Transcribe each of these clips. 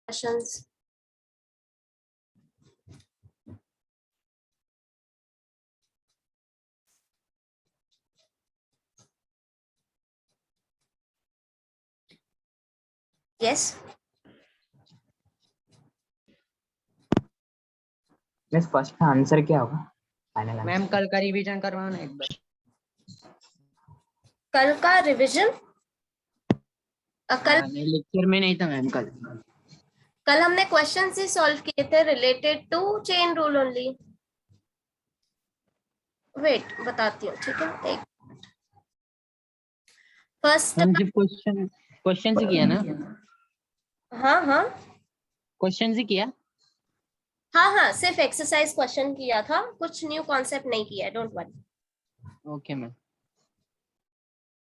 questions? Yes. Miss first का answer क्या होगा? फाइनल मैम कल का रिवीजन करवाना एक बार। कल का रिवीजन कल लेक्चर में नहीं था मैम। कल हमने क्वेश्चन ही सॉल्व किए थे related to chain rule only. Wait बताती हूँ, ठीक है। एक फर्स्ट क्वेश्चन से किया ना? हाँ हाँ क्वेश्चन से किया। हाँ हाँ, सिर्फ एक्सरसाइज क्वेश्चन किया था, कुछ न्यू कॉन्सेप्ट नहीं किया, don't worry. Okay ma'am.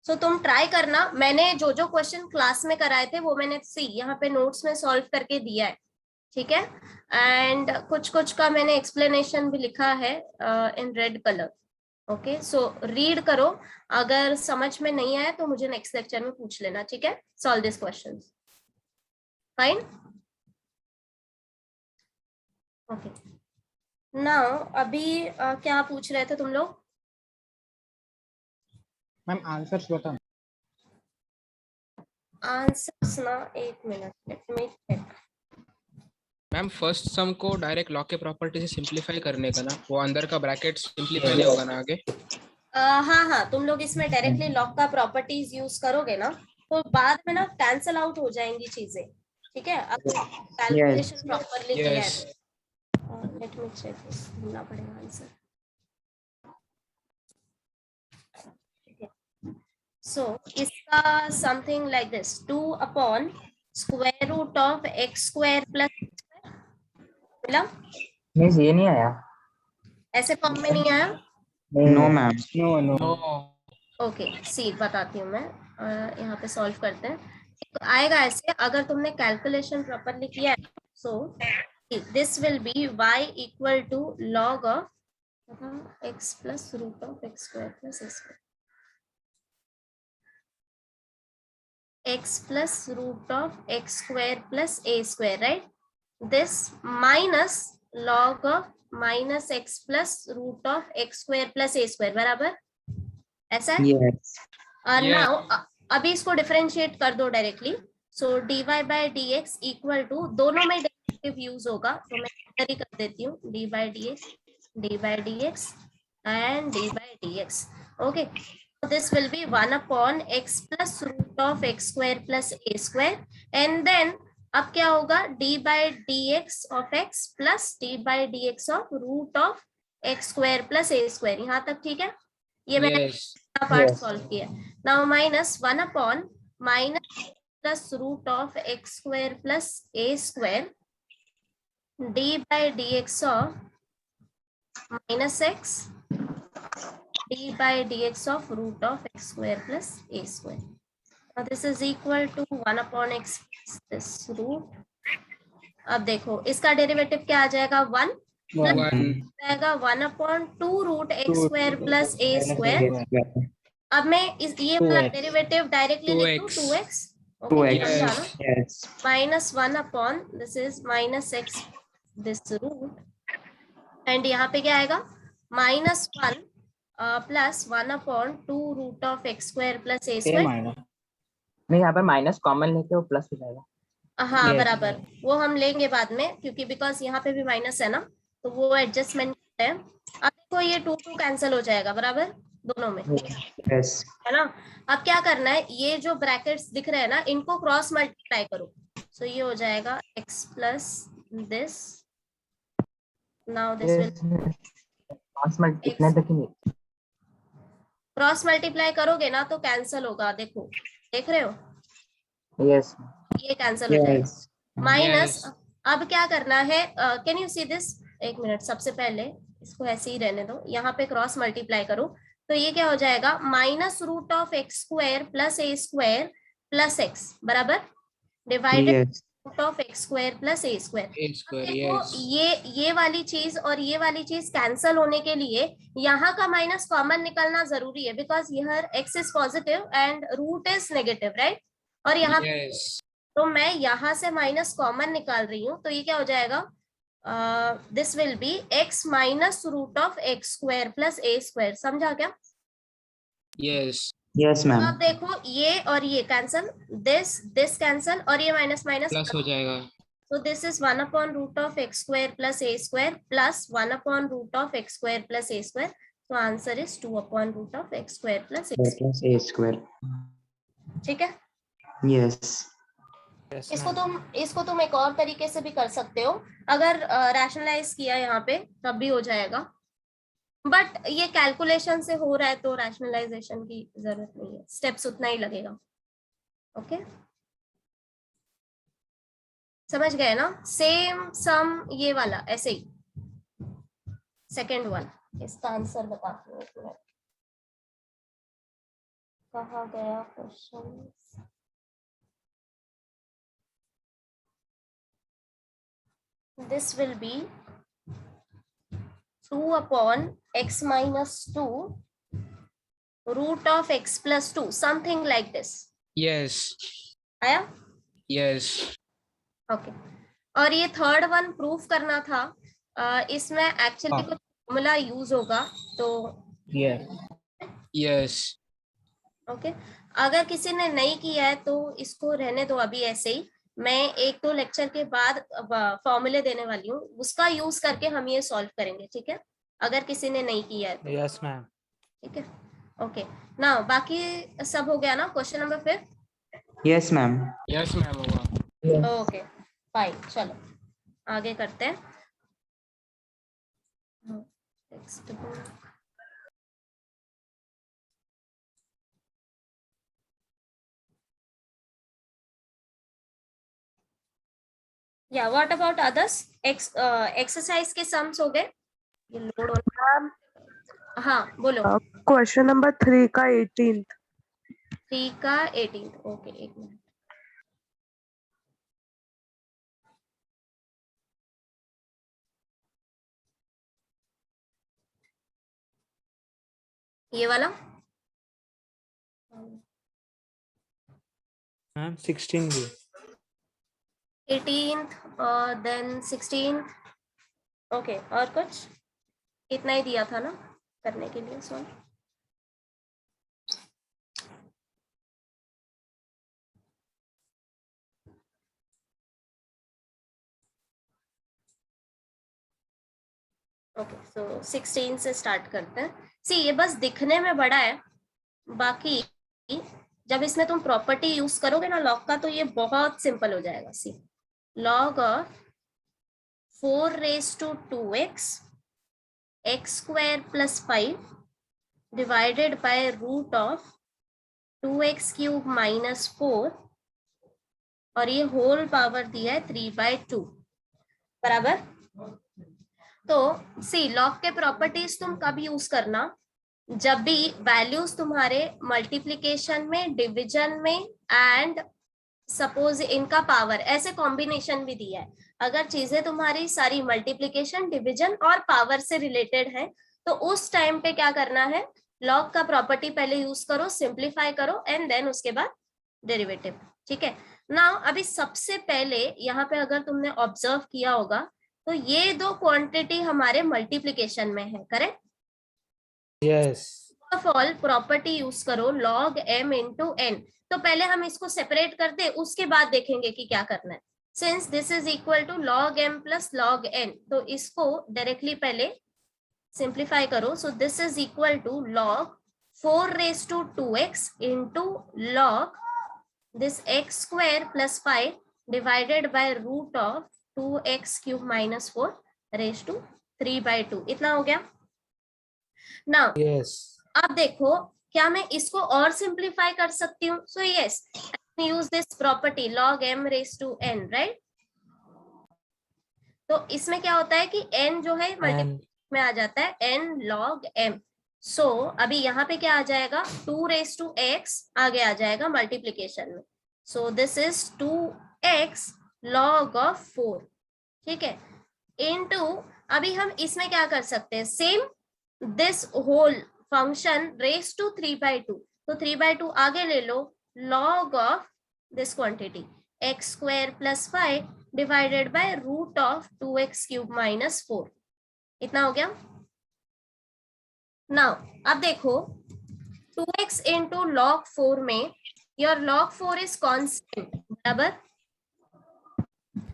So तुम ट्राई करना, मैंने जो जो क्वेश्चन क्लास में कराए थे वो मैंने यहाँ पे नोट्स में सॉल्व करके दिया है, ठीक है। एंड कुछ कुछ का मैंने एक्सप्लेनेशन भी लिखा है in red colour. Okay, so read करो, अगर समझ में नहीं आया तो मुझे नेक्स्ट लेक्चर में पूछ लेना, ठीक है। Solve this question. Fine, okay. Now अभी क्या पूछ रहे थे तुम लोग? मैम आंसर्स बताओ। आंसर्स ना, एक minute, let me check. Ma'am first sum को डायरेक्ट लॉग के प्रॉपर्टी से सिंपलीफाई करने का ना, वो अंदर का ब्रैकेट सिंपलीफाई नहीं होगा ना आगे? हाँ हाँ, तुम लोग इसमें डायरेक्टली लॉग का प्रॉपर्टीज यूज करोगे ना, तो बाद में ना कैंसल आउट हो जाएंगी चीजें, ठीक है। अब कैलकुलेशन प्रॉपरली किया है। लेट मी चेक, ढूंढना पड़ेगा आंसर। सो इसका something like this, 2 upon square root of x square plus मिला। मिस ये नहीं आया। ऐसे फॉर्म में नहीं आया। No ma'am, no no. Okay, see बताती हूँ मैं, यहाँ पे सॉल्व करते हैं। तो आएगा ऐसे, अगर तुमने कैलकुलेशन प्रॉपरली किया है, so this will be y equal to log of x plus root of x square plus a square, x plus root of x square plus a square, right. This minus log of minus x plus root of x square plus a square, बराबर ऐसा है। Yes. Now अभी इसको differentiate कर दो directly. So dy bye dx equal to, दोनों में derivative use होगा तो मैं इधर ही कर देती हूँ, dy by dx and dy by dx। Okay, this will be 1 upon x plus root of x square plus a square, and then अब क्या होगा, d by d x of x plus d by d x of root of x square plus a square. यहाँ तक ठीक है, ये मैंने part solve किया। Now minus 1 upon minus plus root of x square plus a square D by d x of minus x d by d x of root of x square plus a square. Now this is equal to 1 upon x plus this root। अब देखो इसका derivative क्या आ जाएगा, 1 जाएगा 1 upon 2 root x square plus a square. अब मैं ये वाला डेरिवेटिव डायरेक्टली लिख दूं, 2x, minus 1 upon this is minus x this root, and यहाँ पे क्या आएगा, minus 1 plus 1 upon 2 root of x square plus a square. नहीं, यहाँ पे माइनस कॉमन लेके वो प्लस हो जाएगा। हाँ बराबर, वो हम लेंगे बाद में, क्योंकि बिकॉज यहाँ पे भी माइनस है ना, तो वो एडजस्टमेंट है। अब देखो ये 2 2 कैंसिल हो जाएगा, बराबर दोनों में, यस है ना। अब क्या करना है, ये जो ब्रैकेट्स दिख रहे हैं ना, इनको क्रॉस मल्टीप्लाई करो। सो ये हो जाएगा x plus this, now this will cross multiply करोगे ना तो कैंसिल होगा, देखो देख रहे हो, यस ये कैंसिल हो जाएगा। माइनस अब क्या करना है, कैन यू सी दिस, एक मिनट, सबसे पहले इसको ऐसे ही रहने दो, यहाँ पे क्रॉस मल्टीप्लाई करो तो ये क्या हो जाएगा, minus root of x square plus a square plus x, बराबर divided root of x square plus a square. देखो ये वाली चीज और ये वाली चीज कैंसिल होने के लिए यहाँ का माइनस कॉमन निकलना जरूरी है, बिकॉज यहाँ x is positive and root is negative, right. और यहाँ तो मैं यहाँ से माइनस कॉमन निकाल रही हूँ, तो ये क्या हो जाएगा, this will be x minus root of x square plus a square. समझा क्या? Yes yes ma'am. अब देखो ये और ये कैंसल, दिस कैंसल, और ये माइनस माइनस प्लस हो जाएगा। so this is 1 upon root of x square plus a square plus 1 upon root of x square plus a square, so answer is 2 upon root of x square plus a square। Plus a square. ठीक है, yes. इसको तुम एक और तरीके से भी कर सकते हो, अगर रैशनलाइज किया यहाँ पे तब भी हो जाएगा, बट ये कैलकुलेशन से हो रहा है तो रैशनलाइजेशन की जरूरत नहीं है, स्टेप्स उतना ही लगेगा। ओके, समझ गए ना? सेम सम ये वाला ऐसे ही, सेकेंड वन। इसका आंसर बताती हूँ एक मिनट, कहाँ गया question? This will be 2 upon x minus 2 root of x plus 2, something like this। Yes आया? यस ओके, और ये थर्ड वन प्रूफ करना था, इसमें एक्चुअली कुछ फॉर्मूला यूज होगा, तो यस ओके, अगर किसी ने नहीं किया है तो इसको रहने दो अभी ऐसे ही, मैं एक दो लेक्चर के बाद फॉर्मूले देने वाली हूँ, उसका यूज करके हम ये सॉल्व करेंगे। ठीक है, अगर किसी ने नहीं किया है तो। Yes ma'am. ठीक है, ओके ना, बाकी सब हो गया ना? Question number 5। Yes ma'am. Yes ma'am होगा। ओके फाइन, चलो आगे करते हैं। नेक्स्ट बुक, या व्हाट अबाउट अदर्स? एक्सरसाइज के सम्स हो गए? ये लोड मैम हाँ बोलो। क्वेश्चन नंबर 3 का 18th। 3 का 18, ओके एक मिनट। ये वाला मैम 16 भी। 18th और देन 16th, ओके, और कुछ? इतना ही दिया था ना करने के लिए सॉल्व। ओके, सो 16 से स्टार्ट करते हैं। सी ये बस दिखने में बड़ा है, बाकी जब इसमें तुम प्रॉपर्टी यूज करोगे ना लॉग का, तो ये बहुत सिंपल हो जाएगा। सी log of 4 raised to 2x x square plus 5 divided by root of 2x cube minus 4, और ये होल पावर दिया है 3/2 बराबर। तो सी लॉग के प्रॉपर्टीज तुम कब यूज करना? जब भी वैल्यूज तुम्हारे मल्टीप्लिकेशन में, डिवीजन में एंड सपोज इनका पावर, ऐसे कॉम्बिनेशन भी दिया है। अगर चीजें तुम्हारी सारी मल्टीप्लिकेशन, डिवीजन और पावर से रिलेटेड है, तो उस टाइम पे क्या करना है, लॉग का प्रॉपर्टी पहले यूज करो, सिंप्लीफाई करो एंड देन उसके बाद डेरिवेटिव। ठीक है, नाउ अभी सबसे पहले यहाँ पे अगर तुमने ऑब्जर्व किया होगा तो ये दो क्वांटिटी हमारे मल्टीप्लिकेशन में है, correct? Yes. Of all property use करो log m into n। तो पहले हम इसको सेपरेट कर दे, उसके बाद देखेंगे कि क्या करना है। Since this is equal to log m plus log n, तो इसको डायरेक्टली पहले सिंप्लीफाई करो। So this is equal to log 4 raised to 2x into log this x square plus 5 divided by root of 2x cube minus 4 raised to 3/2। इतना हो गया ना? Yes. अब देखो, क्या मैं इसको और सिंप्लीफाई कर सकती हूँ? So yes, use this property log m raised to n, right? तो इसमें क्या होता है कि n जो है मल्टीप्लिकेशन में आ जाता है n log m। सो अभी यहाँ पे क्या आ जाएगा, 2 raised to x आगे आ जाएगा मल्टीप्लिकेशन में। सो this is 2x log of 4। ठीक है, इनटू अभी हम इसमें क्या कर सकते हैं, same this whole function raise to 3/2, तो 3/2 आगे ले लो, log of दिस quantity x square plus 5 divided by root of 2x cube minus 4। इतना हो गया। नाउ अब देखो 2x इंटू log 4 में योर log 4 इज कांस्टेंट, बराबर,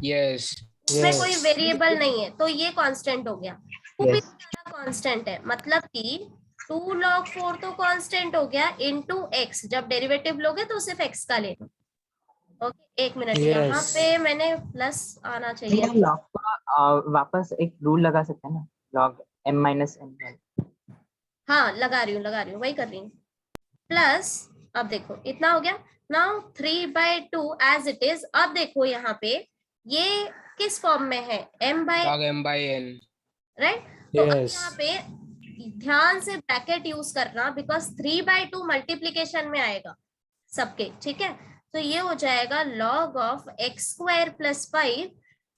Yes. इसमें कोई Yes. वेरिएबल नहीं है तो ये कांस्टेंट हो गया। 2 भी Yes. कांस्टेंट है, मतलब कि 2 log 4 तो कांस्टेंट हो गया इनटू x। जब डेरिवेटिव लोगे तो सिर्फ x का लेना। ओके, एक मिनट, Yes. यहाँ पे मैंने प्लस आना चाहिए। हम लॉग का वापस एक रूल लगा सकते हैं ना, लॉग m माइनस n। हाँ लगा रही हूँ, वही कर रही हूँ। प्लस अब देखो इतना हो गया। Now 3/2 as it is. अब देखो यहाँ पे ये किस फॉर्म में है, Log m by n. Right. तो अब Yes. यहाँ पे ध्यान से ब्रैकेट यूज करना, बिकॉज 3/2 मल्टीप्लीकेशन में आएगा सबके, ठीक है। तो ये हो जाएगा log of x square plus 5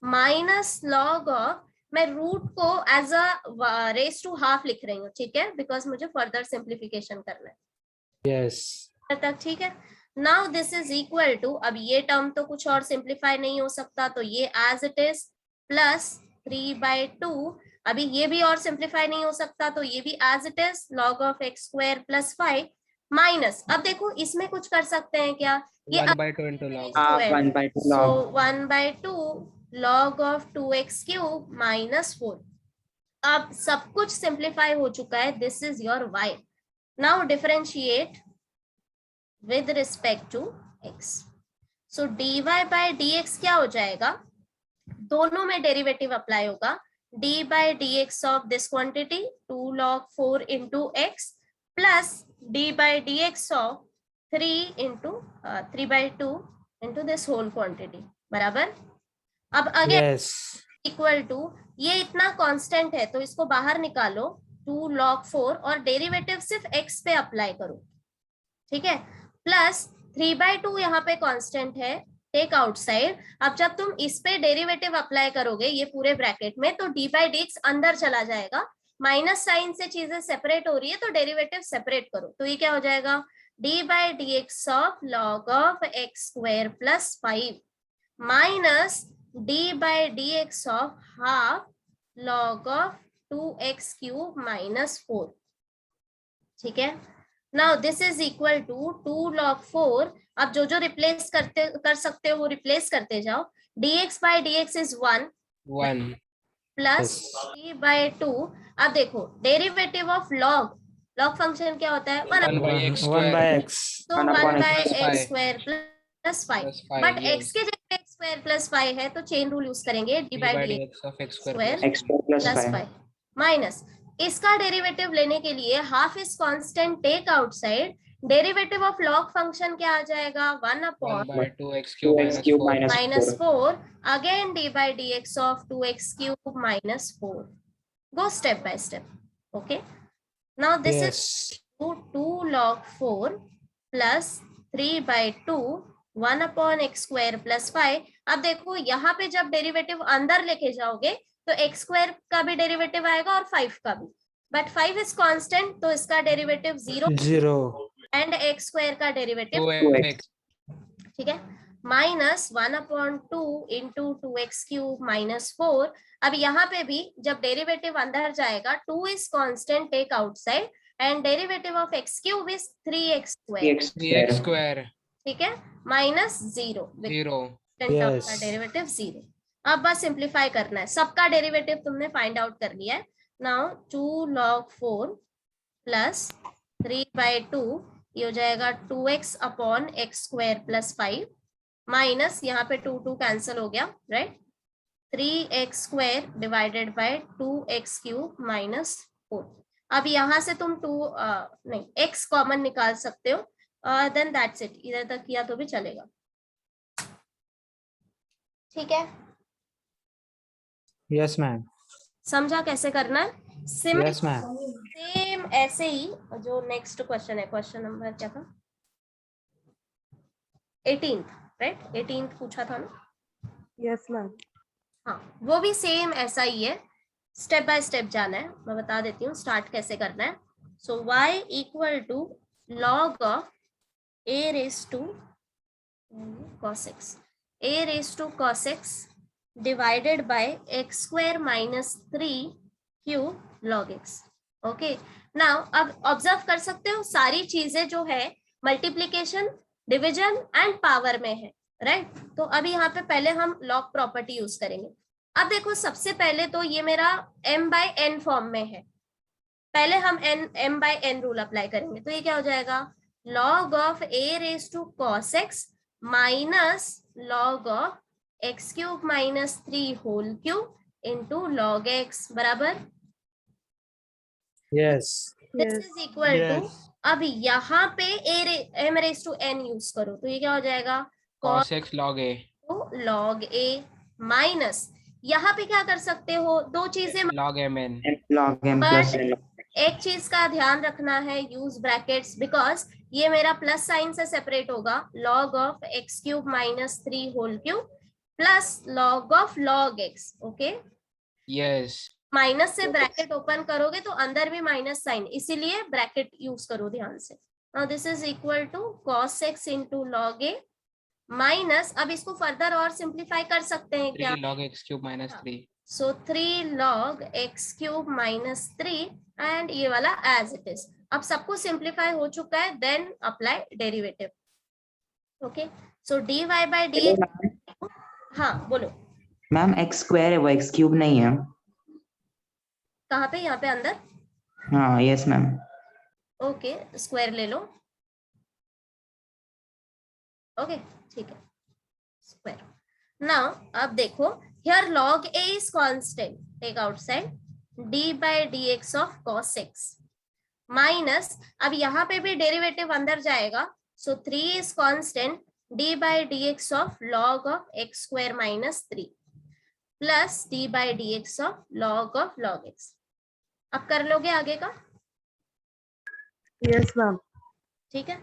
minus log of, मैं रूट को as a raise to half लिख रही हूँ, ठीक है, बिकॉज मुझे फर्दर सिंप्लीफिकेशन करना है। Yes. तक ठीक है। Now this is equal to, अब ये टर्म तो कुछ और सिंप्लीफाई नहीं हो सकता, तो ये एज इट इज प्लस 3/2। अभी ये भी और सिंप्लीफाई नहीं हो सकता, तो ये भी as it is log of x square plus 5 minus, अब देखो इसमें कुछ कर सकते हैं क्या, ये 1/2 into log. 1/2 so log 1/2 log of 2x cube minus 4। अब सब कुछ सिंप्लीफाई हो चुका है। This is your y। Now differentiate with respect to x। So dy bye dx क्या हो जाएगा, दोनों में डेरिवेटिव अप्लाई होगा। d by dx of this quantity 2 log 4 into x plus d by dx of 3/2 into this whole quantity, बराबर। अब again Yes. Equal to, ये इतना कांस्टेंट है तो इसको बाहर निकालो 2 log 4 और डेरिवेटिव सिर्फ x पे अप्लाई करो, ठीक है, प्लस 3/2 यहाँ पे कांस्टेंट है, टेक आउटसाइड। अब जब तुम इस पे डेरिवेटिव अप्लाई करोगे ये पूरे ब्रैकेट में, तो d बाई dx अंदर चला जाएगा, माइनस साइन से चीजें सेपरेट हो रही है तो डेरिवेटिव सेपरेट करो, तो ये क्या हो जाएगा, d by dx of log of x square plus 5 minus d by dx of half log of 2x cube minus 4, ठीक है। Now this is equal to 2 log 4। अब जो जो रिप्लेस कर सकते हो वो रिप्लेस करते जाओ। dx by dx is 1 1. Plus d by 2। अब देखो डेरिवेटिव ऑफ log फंक्शन क्या होता है, 1 by x 1 by square. x. तो 1 1 upon by x x plus square plus 5, Plus 5, but yes. x के जगह एक्स स्क्वायर प्लस 5 है तो चेन रूल यूज करेंगे, d d by by dx dx of x square square plus x plus plus 5 5 minus, इसका derivative लेने के लिए half is constant, take outside, derivative of log function क्या आ जाएगा, 1 upon 1/2x cube 2x minus cube 4. Minus 4 4 again d by dx of 2x cube minus 4। Go step by step, okay. Now this is Yes. 2 log 4 plus 3/2 1 upon x square plus 5। अब देखो यहाँ पे जब derivative अंदर लेके जाओगे तो x square का भी डेरिवेटिव आएगा और 5 का भी, बट 5 इज कांस्टेंट तो इसका डेरिवेटिव 0 0. एंड एक्स स्क्वायर का डेरिवेटिव 2x. ठीक है, minus 1/2 into 2x cube minus 4। अब यहाँ पे भी जब डेरिवेटिव अंदर जाएगा 2 is constant, take outside, and derivative of x cube is 3x square, 3x square. ठीक है, माइनस 0 0. Yes. का डेरिवेटिव 0। अब बस सिंप्लीफाई करना है, सबका डेरिवेटिव तुमने फाइंड आउट कर लिया है। नाउ 2 log 4 प्लस 3/2 ये हो जाएगा 2x upon x square plus 5 minus, यहाँ पे 2 कैंसिल हो गया, right, 3x square divided by 2x cube minus 4। अब यहाँ से तुम नहीं x कॉमन निकाल सकते हो, देन दैट्स इट, इधर तक किया तो भी चलेगा, ठीक है। Yes, ma'am. समझा कैसे करना है, Yes, ma'am. सेम ऐसे ही जो नेक्स्ट क्वेश्चन है, क्वेश्चन नंबर क्या था, 18th, राइट, 18th पूछा था ना, Yes, ma'am. हाँ वो भी सेम ऐसा ही है, स्टेप बाय स्टेप जाना है। मैं बता देती हूँ स्टार्ट कैसे करना है। So y equal to log of a raise to cos x। a raised to cos x divided by x square minus 3 cube log x. Okay, now अब ऑब्जर्व कर सकते हो सारी चीजें जो है मल्टीप्लीकेशन, डिवीजन एंड पावर में है, राइट? तो अभी यहाँ पे पहले हम लॉग प्रॉपर्टी यूज करेंगे. अब देखो सबसे पहले तो ये मेरा m by n फॉर्म में है. पहले हम m by n rule apply करेंगे. तो ये क्या हो जाएगा? log of a raised to cos x minus log of x cube minus 3 whole cube into log x बराबर. Yes. This is equal to, अब यहाँ पे m raised to n use करो तो ये क्या हो जाएगा? cos x log a तो log a माइनस यहाँ पे क्या कर सकते हो, दो चीजें, log mn. log m plus n. एक चीज का ध्यान रखना है, यूज ब्रैकेट्स, बिकॉज ये मेरा प्लस साइन से सेपरेट होगा. log of x cube minus 3 whole cube plus log of log x. Okay, Yes. Minus से ब्रैकेट ओपन करोगे तो अंदर भी माइनस साइन, इसीलिए ब्रैकेट यूज करो ध्यान से. Now this is equal to cos x into log a minus, अब इसको फर्दर और सिंप्लीफाई कर सकते हैं 3 क्या? log x cube minus 3. So 3 log x cube minus 3 and ये वाला एज इट इज. अब सब कुछ सिंप्लीफाई हो चुका है, then apply derivative. Okay, so dy by dx. हाँ बोलो. मैम x स्क्वायर है वो x क्यूब नहीं है. कहाँ पे? यहाँ पे अंदर. हाँ यस मैम. ओके, स्क्वायर ले लो. ओके ठीक है, स्क्वायर. नाउ अब देखो, here log a is constant, take outside, d by dx of cos x minus, अब यहाँ पे भी डेरिवेटिव अंदर जाएगा. सो 3 is constant, d by dx of log of x square minus 3 plus d by dx of log x. अब कर लोगे आगे का? Yes ma'am. ठीक है,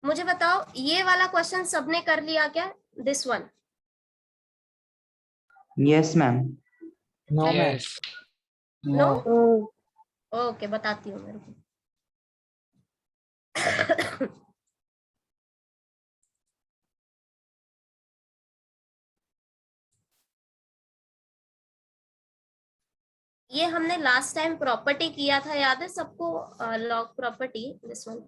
मुझे बताओ ये वाला क्वेश्चन सबने कर लिया क्या? This one. Yes ma'am. No, ma'am. Yes. No? Oh, okay, बताती हूँ मेरे को. ये हमने लास्ट टाइम प्रॉपर्टी किया था, याद है सबको? Log property, this one.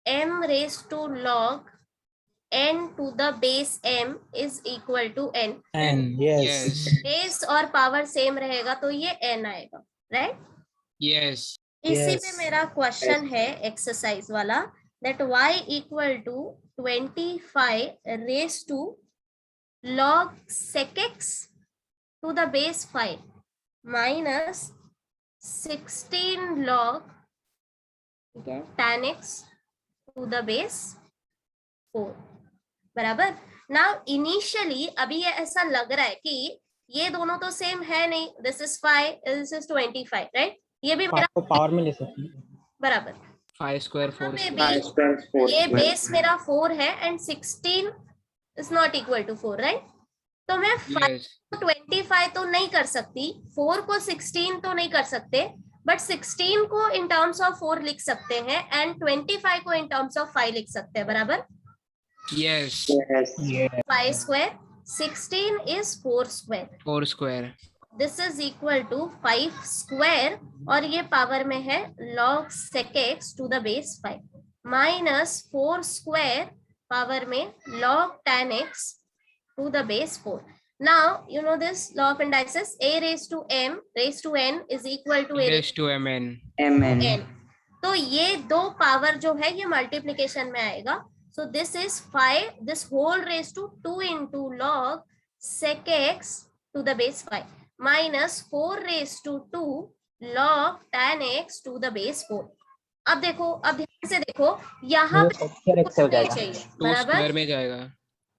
m raised to log n to the base m is equal to n. N. Yes. Yes. Base और पावर सेम रहेगा तो ये n आएगा, राइट? Yes. इसी Yes. पे मेरा क्वेश्चन है एक्सरसाइज वाला, that y equal to 25 raised to log sec x to the base 5 minus 16 log, ठीक है, tan x to the base 4 बराबर. नाउ इनिशियली अभी ये ऐसा लग रहा है कि ये दोनों तो सेम है नहीं. This is 5, this is 25, right? ये भी मेरा आपको पावर में ले सकते हैं. बराबर. 5 square 4 में square. भी ये बेस मेरा 4 है and 16 is not equal to 4, right? तो मैं 5 Yes. को 25 तो नहीं कर सकती, 4 को 16 तो नहीं कर सकते, बट 16 को इन टर्म्स ऑफ 4 लिख सकते हैं एंड 25 को इन टर्म्स ऑफ 5 लिख सकते हैं, बराबर. Yes. Yeah. 5 square, 16 is 4 square. 4 square. This is equal to 5 square और ये पावर में है log sec x to the base 5 minus 4 square power में log tan x to the base 4. Now you know this law of indices, a raised to m raised to n is equal to a Raised to mn. mn. n. तो ये दो power जो है ये multiplication में आएगा. So this is 5, this whole raised to 2 into log sec x to the base 5 minus 4 raised to 2 log tan x to the base 4. अब देखो, अब ध्यान से देखो, यहाँ पे x हो कुछ नहीं जाएगा. चाहिए, 2 बराबर square में जाएगा.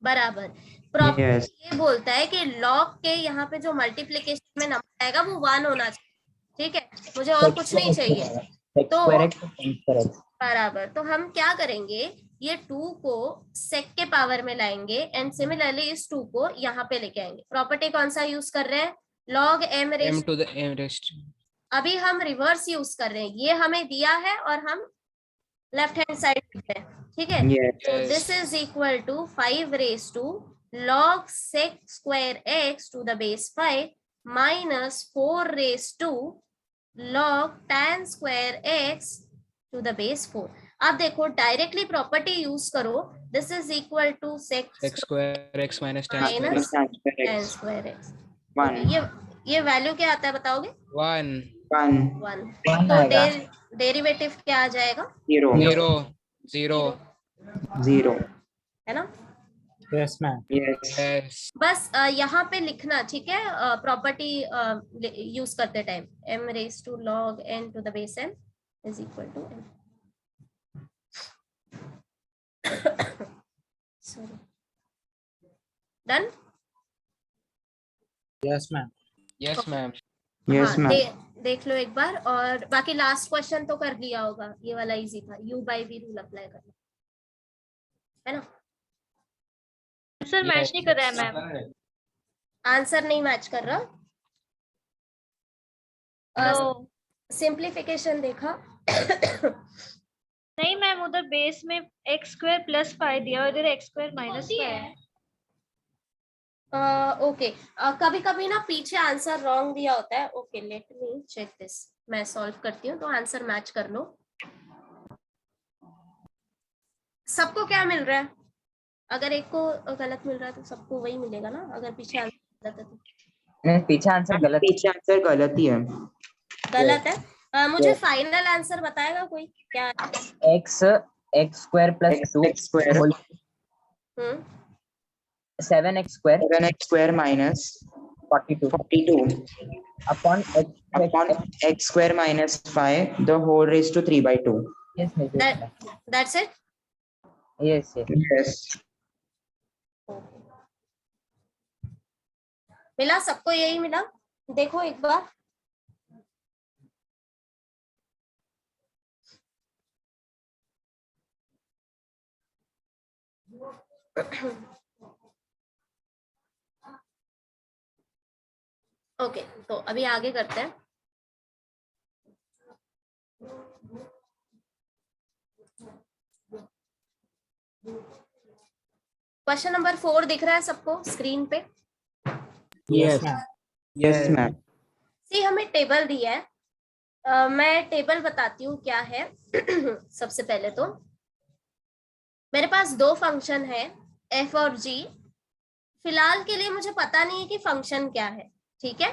बराबर. Proper Yes. ये बोलता है कि log के यहाँ पे जो मल्टीप्लीकेशन में नंबर आएगा वो 1 होना चाहिए, ठीक है? मुझे और कुछ नहीं चाहिए. X तो square x square x. बराबर. तो हम क्या करेंगे, ये 2 को sec के पावर में लाएंगे एंड सिमिलरली इस 2 को यहाँ पे लेके आएंगे. प्रॉपर्टी कौन सा यूज कर रहे हैं? log m m raised. to the m raised. अभी हम रिवर्स यूज कर रहे हैं, ये हमें दिया है और हम लेफ्ट हैंड साइड लिख रहे हैं. ठीक है, Yes. so this is equal to 5 raised to log sec square x to the base 5 minus 4 raised to log tan square x to the base 4. अब देखो डायरेक्टली प्रॉपर्टी यूज करो, this is equal to sec x square x minus tan square minus x. tan square x. 1. ये value क्या आता है बताओगे? 1 1. 1. One तो आएगा। डेरिवेटिव क्या आ जाएगा? 0. 0 0 0. है ना? Yes, ma'am. Yes. yes बस यहाँ पे लिखना, ठीक है, प्रॉपर्टी यूज करते time m raised to log n to the base n is equal to n. Sorry. Done? Yes, ma'am. yes ma'am. Yes, हाँ, ma'am. देख लो एक बार, और बाकी लास्ट क्वेश्चन तो कर लिया होगा, ये वाला इजी था, u by v rule apply करना है ना? आंसर मैच नहीं कर रहा है मैम। आंसर नहीं मैच कर रहा। नो सिंप्लीफिकेशन देखा? नहीं मैम, उधर बेस में एक्स स्क्वायर प्लस 5 दिया और इधर एक्स स्क्वायर माइनस 5 है। ओके, कभी कभी ना पीछे आंसर रॉन्ग दिया होता है। Okay, let me check this, मैं सॉल्व करती हूँ तो आंसर मैच कर लो। सबको क्या मिल रहा है? अगर एक को गलत मिल रहा है तो सबको वही मिलेगा ना, अगर पीछे आंसर गलत है तो? नहीं, पीछे आंसर गलत। पीछे आंसर गलत ही है। गलत है? मुझे फाइनल आंसर बताएगा कोई क्या है? x square plus 2 x square 7x square 7x square minus 42 42 upon upon x square minus 5 the whole raised to 3/2. yes That's it? yes Yes. मिला सबको? यही मिला? देखो एक बार। ओके, तो अभी आगे करते हैं। क्वेश्चन नंबर 4 दिख रहा है सबको स्क्रीन पे? Yes, ma'am. Yes, ma'am. सी हमें टेबल दिया है, मैं टेबल बताती हूँ क्या है। सबसे पहले तो मेरे पास दो फंक्शन है f और g। फिलहाल के लिए मुझे पता नहीं है कि फंक्शन क्या है, ठीक है?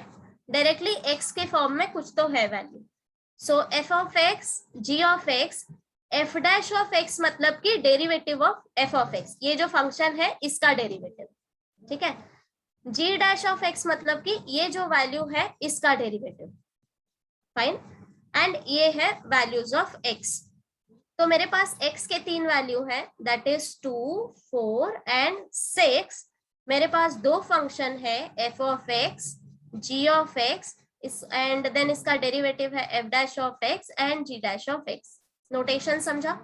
डायरेक्टली x के फॉर्म में कुछ तो है value. So f of x, g of x, f dash of x मतलब कि derivative of f of x, ये जो फंक्शन है इसका डेरिवेटिव, ठीक है? g डैश ऑफ x मतलब कि ये जो वैल्यू है इसका डेरिवेटिव, फाइन। एंड ये है वैल्यूज ऑफ x। तो मेरे पास x के 3 वैल्यू है, दैट इज 2, 4 एंड 6। मेरे पास दो फंक्शन है f of x, g of x, and then इसका डेरिवेटिव है f dash of x and g dash of x। Notation समझा?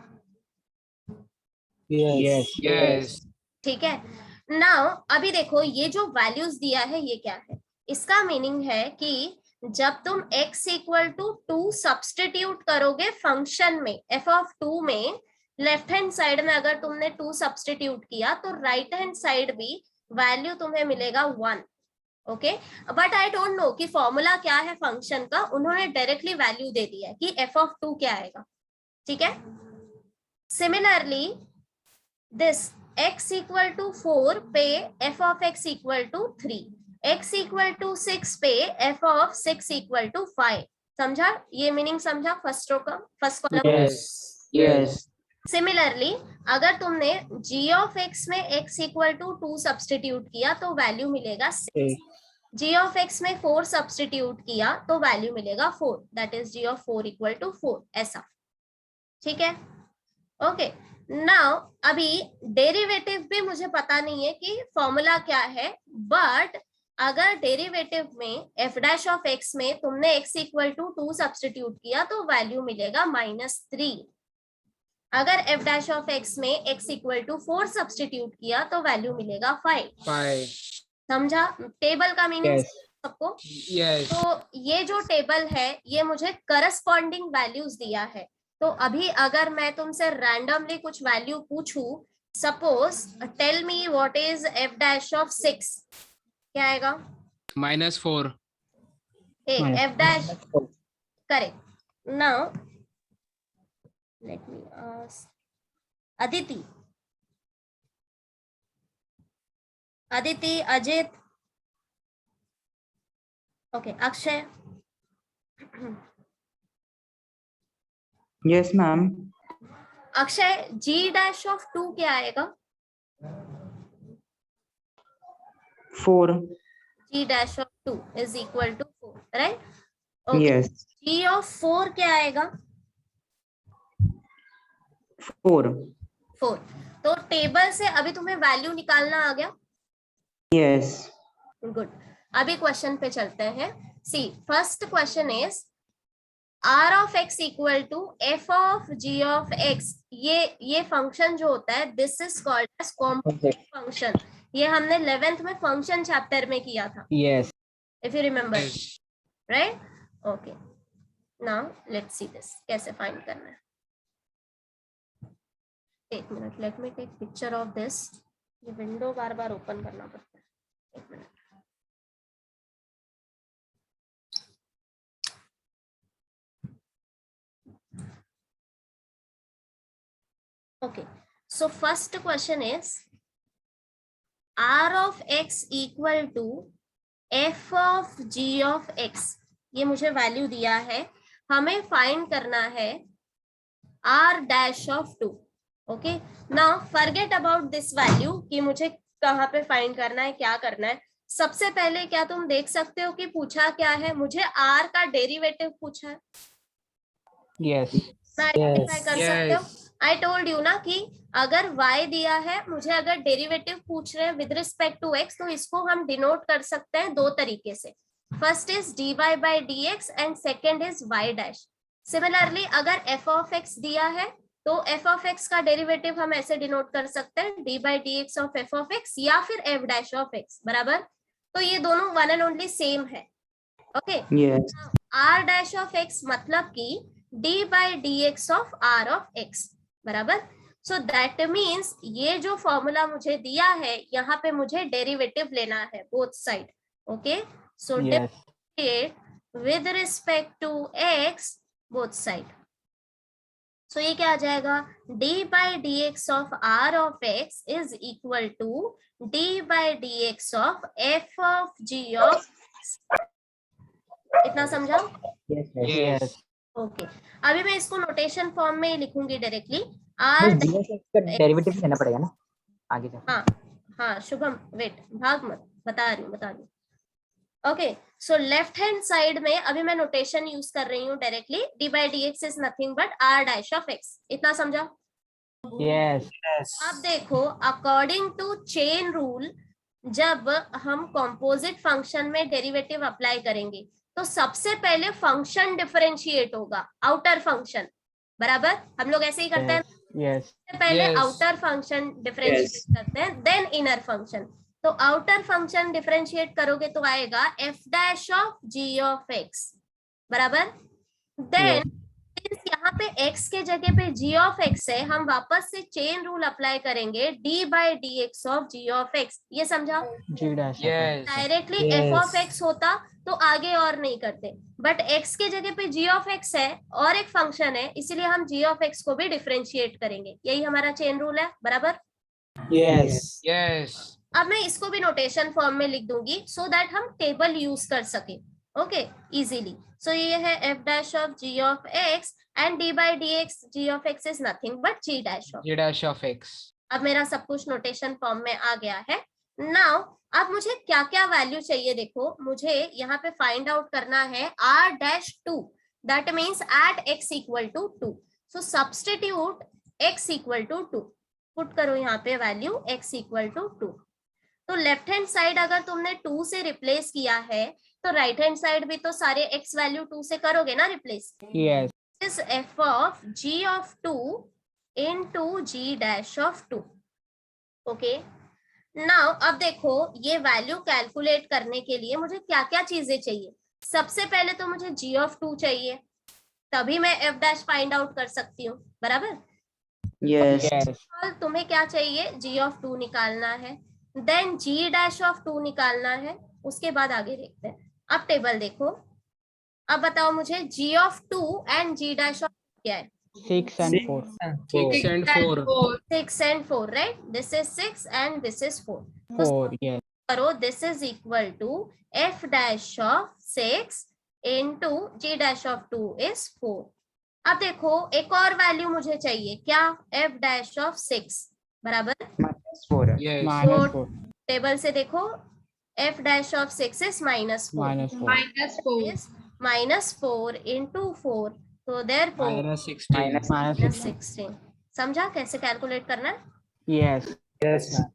Yes. yes ठीक है। नाउ अभी देखो ये जो वैल्यूज दिया है ये क्या है? इसका मीनिंग है कि जब तुम x इक्वल टू 2 सब्सटीट्यूट करोगे फंक्शन में f ऑफ 2 में, लेफ्ट हैंड साइड में अगर तुमने 2 सब्सटीट्यूट किया तो राइट हैंड साइड भी वैल्यू तुम्हें मिलेगा 1। Okay, but I don't know कि फॉर्मूला क्या है फंक्शन का, उन्होंने डायरेक्टली वैल्यू दे दिया है कि f ऑफ 2 क्या आएगा, ठीक है? Similarly this x equal to 4 पे f of x equal to 3, x equal to 6 पे f ऑफ 6 इक्वल टू 5। समझा? ये मीनिंग समझा फर्स्ट रो का, फर्स्ट कॉलम? Yes. सिमिलरली अगर तुमने g ऑफ x में x इक्वल टू 2 सब्सटीट्यूट किया तो वैल्यू मिलेगा 6, g ऑफ x में 4 सब्सटीट्यूट किया तो वैल्यू मिलेगा 4, that is g of 4 equal to 4, ऐसा, ठीक है? ओके, नाउ अभी डेरिवेटिव भी मुझे पता नहीं है कि फॉर्मूला क्या है, बट अगर डेरिवेटिव में f डैश ऑफ x में तुमने x इक्वल टू 2 सब्सटीट्यूट किया तो वैल्यू मिलेगा -3। अगर f डैश ऑफ x में x इक्वल टू 4 सब्सटीट्यूट किया तो वैल्यू मिलेगा 5। समझा टेबल का मीनिंग Yes. सबको? yes तो ये जो टेबल है ये मुझे करस्पॉन्डिंग वैल्यूज दिया है, तो अभी अगर मैं तुमसे रैंडमली कुछ वैल्यू पूछूं, suppose tell me what is f dash of 6, क्या आएगा? -4. f dash, correct. Now let me ask Aditi, Ajit, okay, Akshay, Yes, ma'am. Akshay g dash of 2 क्या आएगा? 4. g dash of 2 is equal to 4, right? Okay, Yes. g of 4 क्या आएगा? 4. 4। तो table से अभी तुम्हें वैल्यू निकालना आ गया? Yes. गुड। अभी क्वेश्चन पे चलते हैं। See first question is r of x equal to f of g of x। ये फंक्शन जो होता है, this is called as composite function. ये हमने 11th में फंक्शन चैप्टर में किया था, Yes. If you remember, right? Okay, now let's see this कैसे फाइंड करना है। एक minute, let me take picture of this. ये विंडो बार बार ओपन करना पड़ता है, एक minute. Okay, so first question is r of x equal to f of g of x। ये मुझे वैल्यू दिया है, हमें फाइंड करना है r dash of 2। Okay, now forget about this value कि मुझे कहाँ पे फाइंड करना है, क्या करना है। सबसे पहले क्या तुम देख सकते हो कि पूछा क्या है? मुझे r का डेरिवेटिव पूछा है। Yes. आइडेंटिफाई कर सकते हो? Yes. आई टोल्ड यू ना कि अगर y दिया है, मुझे अगर डेरिवेटिव पूछ रहे हैं विद रिस्पेक्ट टू x, तो इसको हम डिनोट कर सकते हैं दो तरीके से। First is dy by dx and second is y dash. Similarly अगर f of x दिया है तो f of x का डेरिवेटिव हम ऐसे डिनोट कर सकते हैं dy by dx of f of x या फिर f डैश ऑफ x, बराबर? तो ये दोनों वन एंड ओनली सेम है। Okay, Yes. r dash of x मतलब कि d by dx of r of x, बराबर? सो दैट मीन्स ये जो फॉर्मूला मुझे दिया है, यहाँ पे मुझे डेरिवेटिव लेना है both side. Okay, so differentiate with respect to x both side. So ये क्या आ जाएगा? d by dx of r of x is equal to d by dx of f of g of x। इतना समझा? Yes. Okay, अभी मैं इसको notation form में ही लिखूंगी डायरेक्टली। r डेरिवेटिव लेना पड़ेगा ना आगे जाके। हाँ हाँ शुभम, वेट, भाग मत, बता रही हूँ। ओके, सो लेफ्ट हैंड साइड में अभी मैं नोटेशन यूज कर रही हूँ directly. d by dx is nothing but r dash of x। इतना समझा? Yes. अब देखो, अकॉर्डिंग टू चेन रूल, जब हम कॉम्पोजिट फंक्शन में डेरिवेटिव अप्लाई करेंगे तो सबसे पहले फंक्शन डिफरेंशिएट होगा, आउटर फंक्शन, बराबर? हम लोग ऐसे ही करते हैं। Yes. सबसे पहले Yes. आउटर फंक्शन डिफरेंशिएट करते हैं, देन इनर फंक्शन। तो आउटर फंक्शन डिफरेंशिएट करोगे तो आएगा f dash of g of x, बराबर? देन यहाँ पे x के जगह पे g ऑफ x है, हम वापस से चेन रूल अप्लाई करेंगे d by dx of g of x। ये समझा? G dash. Yes. Directly f of x होता तो आगे और नहीं करते, बट x के जगह पे g ऑफ x है और एक फंक्शन है, इसीलिए हम g ऑफ x को भी डिफरेंशिएट करेंगे। यही हमारा चेन रूल है, बराबर? Yes. Yes. अब मैं इसको भी नोटेशन फॉर्म में लिख दूंगी सो दैट हम टेबल यूज कर सके, ओके, इजीली। सो ये है f dash of g of x and d by dx g of x is nothing but g dash of. G dash of x. अब मेरा सब कुछ नोटेशन फॉर्म में आ गया है। नाउ अब मुझे क्या क्या वैल्यू चाहिए? देखो, मुझे यहाँ पे फाइंड आउट करना है r dash 2, that means at x equal to 2। So substitute x equal to 2, put करो यहाँ पे वैल्यू x इक्वल टू 2। तो लेफ्ट हैंड साइड अगर तुमने 2 से रिप्लेस किया है तो राइट हैंड साइड भी तो सारे x वैल्यू 2 से करोगे ना replace. Yes. Is f of g of 2 into g dash of 2। Okay, now अब देखो, ये वैल्यू कैलकुलेट करने के लिए मुझे क्या क्या चीजें चाहिए? सबसे पहले तो मुझे g ऑफ 2 चाहिए, तभी मैं एफ डैश फाइंड आउट कर सकती हूँ, बराबर। Yes. Yes. और तुम्हें क्या चाहिए, जी ऑफ 2 निकालना है, देन जी डैश ऑफ 2 निकालना है, उसके बाद आगे देखते हैं। अब टेबल देखो, अब बताओ मुझे g of 2 and g dash of क्या है? 6 and 4. 6 and 4. 6 and 4, right? This is 6 and this is 4. 4. Yes. करो, this is equal to f dash of 6 into g dash of 2 is 4. अब देखो एक और वैल्यू मुझे चाहिए, क्या? f dash of 6 बराबर -4. Yes. -4. टेबल से देखो, f dash of 6 is -4. -4. Is -4 into 4, so therefore -16. -16. समझा कैसे कैलकुलेट करना है? Yes. Yes, ma'am.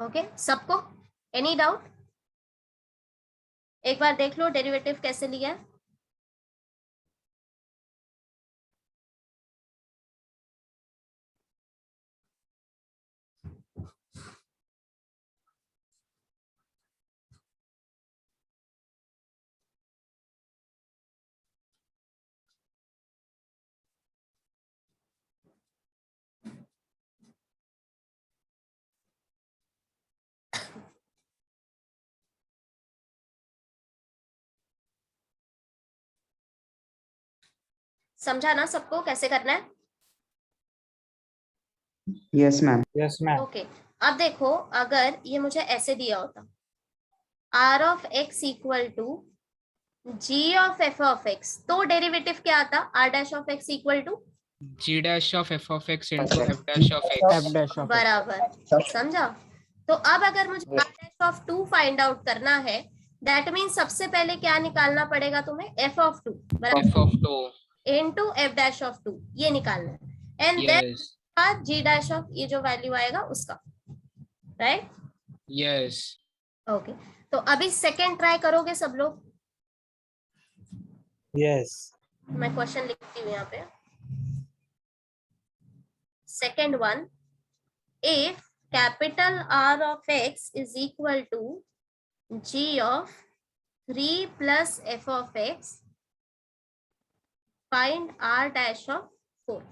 ओके, सबको एनी डाउट? एक बार देख लो डेरिवेटिव कैसे लिया है। समझा ना सबको कैसे करना है? Yes, ma'am. Yes, ma'am. Okay, अब देखो अगर ये मुझे ऐसे दिया होता, r of x equal to g of f of x, तो डेरिवेटिव क्या आता? r dash of x equal to G dash of f of x into f dash of x. F dash of X. बराबर, समझा? तो अब अगर मुझे r dash of 2 find out करना है, दैट मीन सबसे पहले क्या निकालना पड़ेगा तुम्हें? f ऑफ 2 बराबर F of 2. Into f dash of 2, ये निकालना है, एंड देन Yes. बाद g डैश ऑफ ये जो वैल्यू आएगा उसका, राइट? Yes. ओके, तो अभी सेकंड ट्राई करोगे सब लोग? Yes. मैं क्वेश्चन लिखती हूँ यहाँ पे। Second one, if capital R of x is equal to g of 3 plus f of x, find r dash of 4.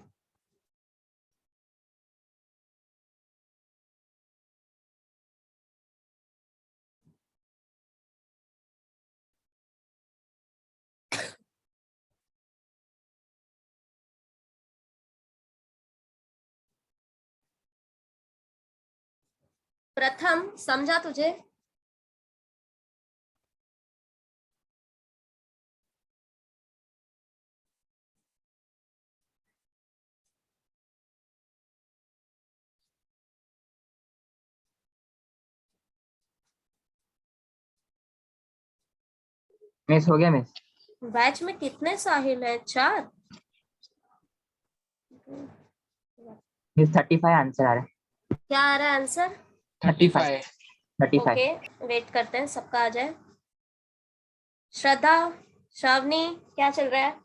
प्रथम, समझा तुझे? मिस हो गया मिस। बैच में कितने साहिल हैं? 4? मिस 35 आंसर आ रहा है। क्या आ रहा है आंसर? 35. 35। ओके, वेट करते हैं सबका आ जाए। श्रद्धा, श्रावणी, क्या चल रहा है?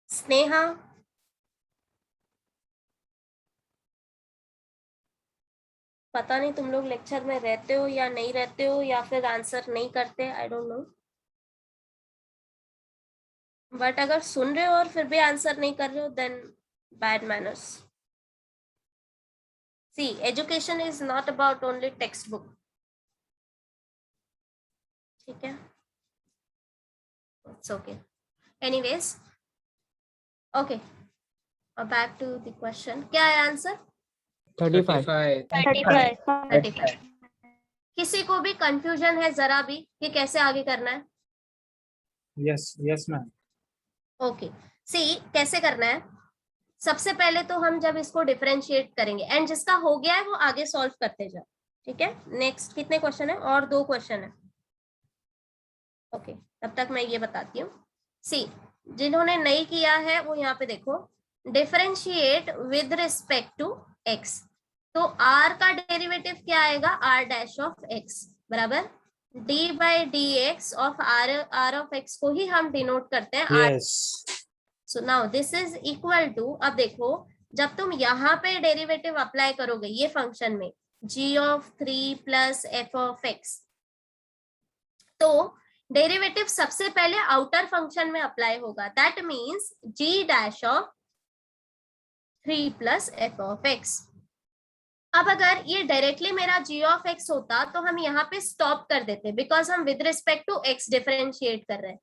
स्नेहा, पता नहीं तुम लोग लेक्चर में रहते हो या नहीं रहते हो, या फिर आंसर नहीं करते, आई डोंट नो। बट अगर सुन रहे हो और फिर भी आंसर नहीं कर रहे हो, then bad manners. See, education is not about only text book, ठीक है? It's okay, anyways. Okay, back to the question, क्या है आंसर? 35. 35। किसी को भी कंफ्यूजन है जरा भी कि कैसे आगे करना है? Yes. Yes, ma'am. ओके, सी कैसे करना है? सबसे पहले तो हम जब इसको डिफरेंशिएट करेंगे, एंड जिसका हो गया है वो आगे सॉल्व करते जाओ, ठीक है? नेक्स्ट कितने क्वेश्चन है? और 2 क्वेश्चन है। ओके, तब तक मैं ये बताती हूँ। सी, जिन्होंने नहीं किया है वो यहाँ पे देखो, differentiate with respect to x, तो r का डेरिवेटिव क्या आएगा? r डैश ऑफ x बराबर d by d x of r of x को ही हम डिनोट करते हैं Yes. So now this is equal to, अब देखो जब तुम यहाँ पे डेरिवेटिव अप्लाई करोगे ये फंक्शन में g of 3 plus f of x, तो डेरिवेटिव सबसे पहले आउटर फंक्शन में अप्लाई होगा, that means g dash of 3 plus f of x. अब अगर ये डायरेक्टली मेरा g ऑफ x होता तो हम यहाँ पे स्टॉप कर देते, बिकॉज हम with respect to x differentiate कर रहे हैं,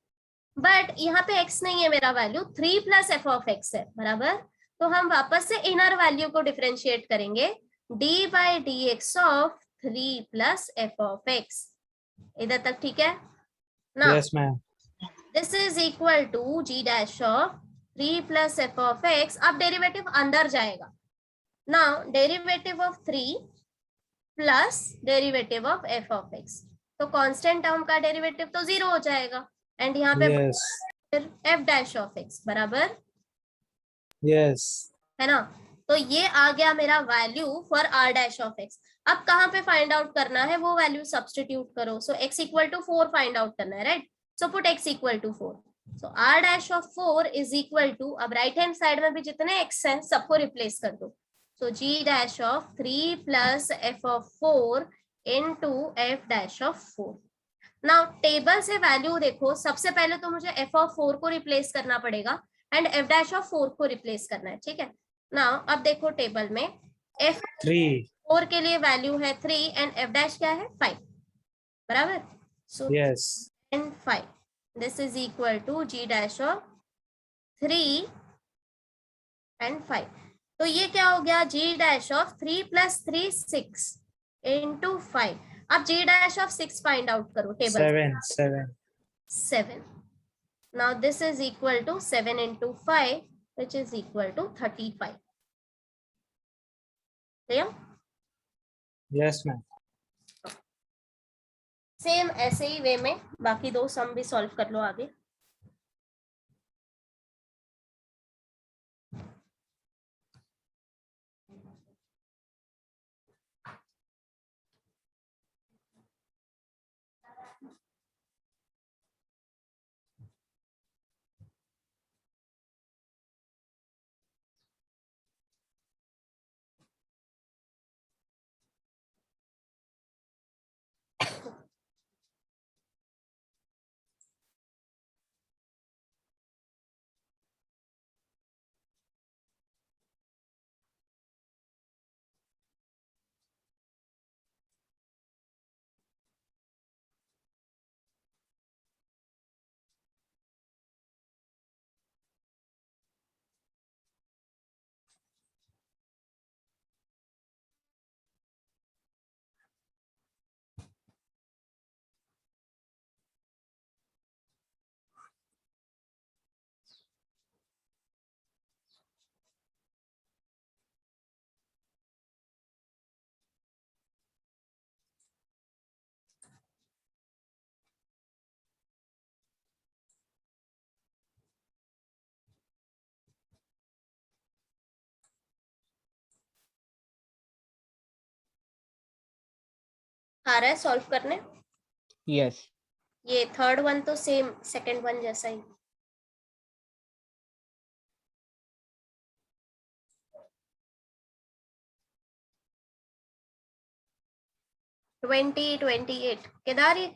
बट यहाँ पे x नहीं है मेरा value, 3 plus f of x है बराबर। तो हम वापस से इनर वैल्यू को डिफरेंशिएट करेंगे, d by d x of 3 plus f of x. इधर तक ठीक है ना? Yes, ma'am. This is equal to g dash of 3 plus f of x. अब डेरिवेटिव अंदर जाएगा, now derivative of 3 plus derivative of f of x, तो constant term का डेरिवेटिव तो 0 हो जाएगा, एंड यहाँ पे Yes. फिर एफ डैश ऑफ एक्स बराबर Yes. है ना। तो ये आ गया मेरा value for r dash of x. अब कहाँ पे फाइंड आउट करना है, वो वैल्यू सब्स्टिट्यूट करो। So x equal to 4 find out करना है, right? So put x equal to 4। So r dash of 4 is equal to, अब राइट हैंड साइड में भी जितने x हैं सबको रिप्लेस कर दो। So g dash of 3 plus f of 4 into f dash of 4। Now table से value देखो, सबसे पहले तो मुझे f ऑफ 4 को रिप्लेस करना पड़ेगा एंड f डैश ऑफ 4 को रिप्लेस करना है, ठीक है। नाउ अब देखो टेबल में f 3. 4 के लिए वैल्यू है 3 एंड f डैश क्या है 5 बराबर। So Yes. And 5, this is equal to g dash of 3 and 5। तो ये क्या हो गया, g dash of 3 plus 3 6 into 5। अब g dash of 6 find out करो table 7। Now this is equal to 7 into 5, which is equal to 35. Clear? Yes, ma'am. Same ऐसे ही वे में बाकी दो सम भी सॉल्व कर लो आगे। आ रहा है सॉल्व करने? Yes. ये थर्ड वन तो सेम सेकंड वन जैसा ही। ट्वेंटी 28 केदार, ये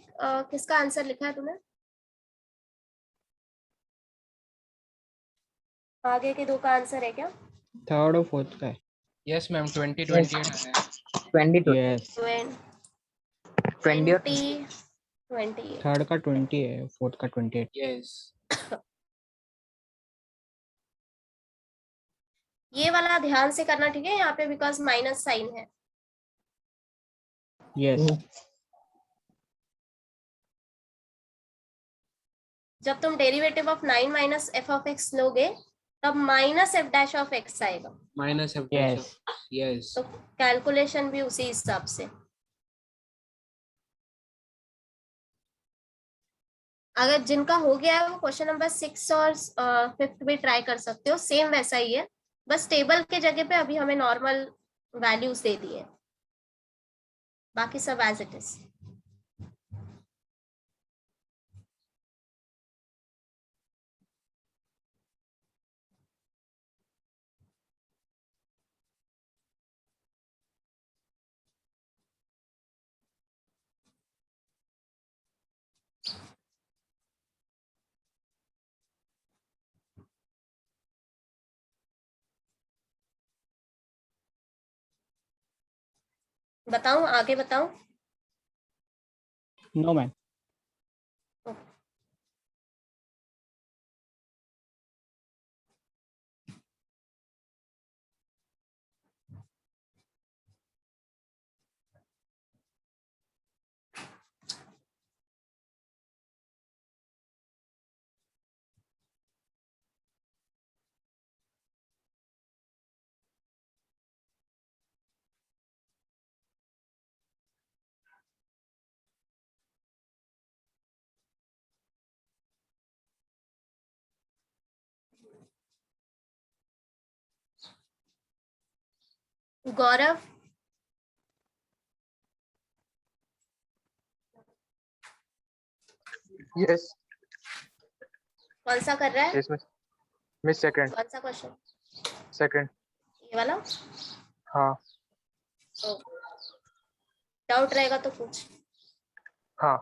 किसका आंसर लिखा है तूने? आगे के दो का आंसर है क्या? Third or fourth का है? यस मैम 2028 है। 22. Yes. 20 और 28। Third का 20 है, fourth का 28. यस ये वाला ध्यान से करना, ठीक है, यहाँ पे बिकॉज माइनस साइन है। Yes. जब तुम derivative of 9 minus F of x लोगे तब minus F dash of x आएगा, माइनस एफ Yes. यस तो कैलकुलेशन भी उसी हिसाब से। अगर जिनका हो गया है वो क्वेश्चन नंबर 6 और 5 भी ट्राई कर सकते हो, सेम वैसा ही है, बस टेबल के जगह पे अभी हमें नॉर्मल वैल्यूज दे दिए, बाकी सब एज इट इज। बताऊं, आगे बताऊं? No, ma'am. गौरव, Yes, कौन सा कर रहा है? yes, miss second, कौन सा क्वेश्चन? second. ये वाला? हाँ, डाउट रहेगा तो पूछ। हाँ.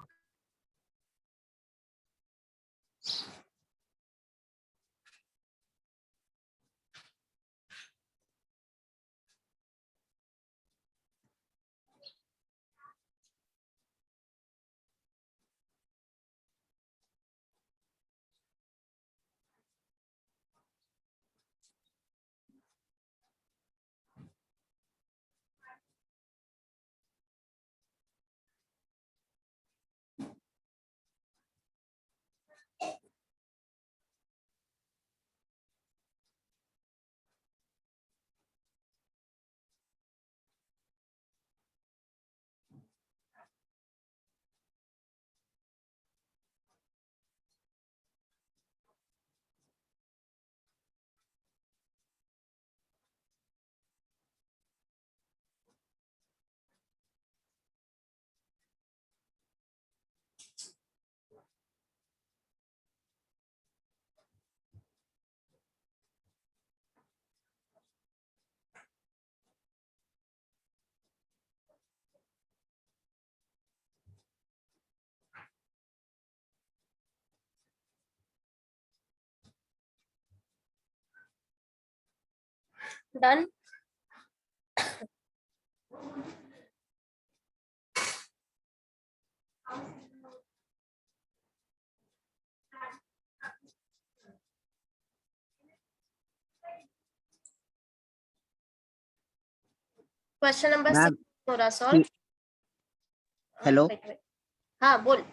डन। क्वेश्चन नंबर मैम, 6 हो रहा सॉल्व। हेलो हाँ बोल।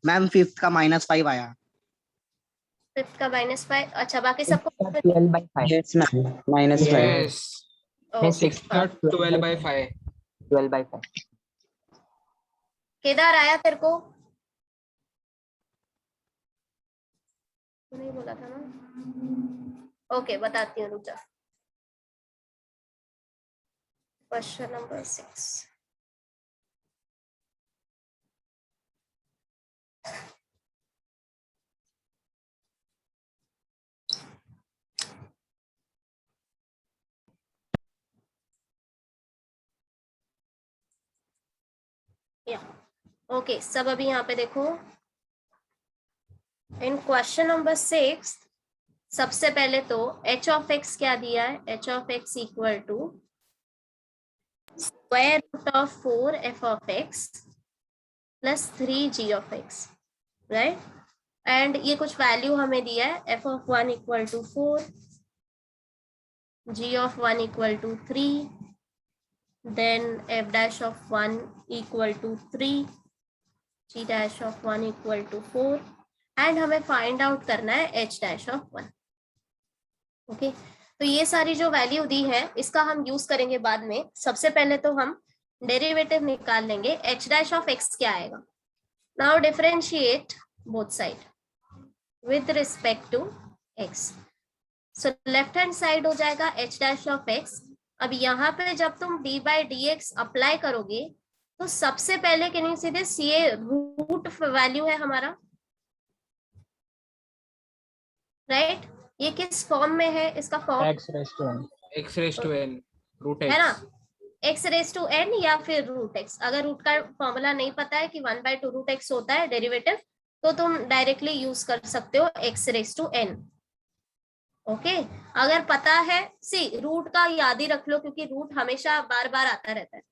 मैम, फिफ्थ का -5 आया। फिफ्थ का -5, अच्छा बाकी सबको 12/5. Yes, ma'am. -5. Yes. नहीं, ओके। 6 का 12/5. 12/5. केदार आया तेरे को? नहीं बोला था ना। ओके बताती हूँ, रुक जा। Question number 6। ओके सब अभी यहाँ पे देखो। इन क्वेश्चन नंबर 6 सबसे पहले तो h ऑफ x क्या दिया है? h of x equal to square root of 4 f of x plus 3 g of x, right? And ये कुछ वैल्यू हमें दिया है, f of 1 equal to 4, g of 1 equal to 3, then f dash of 1 equal to 3, g dash of 1 equal to 4 and हमें find out करना है h dash of 1। Okay तो ये सारी जो वैल्यू दी है इसका हम यूज करेंगे बाद में। सबसे पहले तो हम डेरिवेटिव निकाल लेंगे। h dash of x क्या आएगा? Now differentiate both side with respect to x। So left hand side हो जाएगा h dash of x। अब यहाँ पे जब तुम d by dx अप्लाई करोगे तो सबसे पहले कैन यू सी दिस, ये रूट वैल्यू है हमारा, राइट? ये किस फॉर्म में है? इसका form X raised to n. X raised to n. Root x. है ना, x रेज टू n या फिर रूट x। अगर रूट का फॉर्मूला नहीं पता है कि 1/2 रूट x होता है डेरिवेटिव, तो तुम डायरेक्टली यूज कर सकते हो x raise to n। Okay अगर पता है, सी रूट का याद ही रख लो क्योंकि रूट हमेशा बार बार आता रहता है।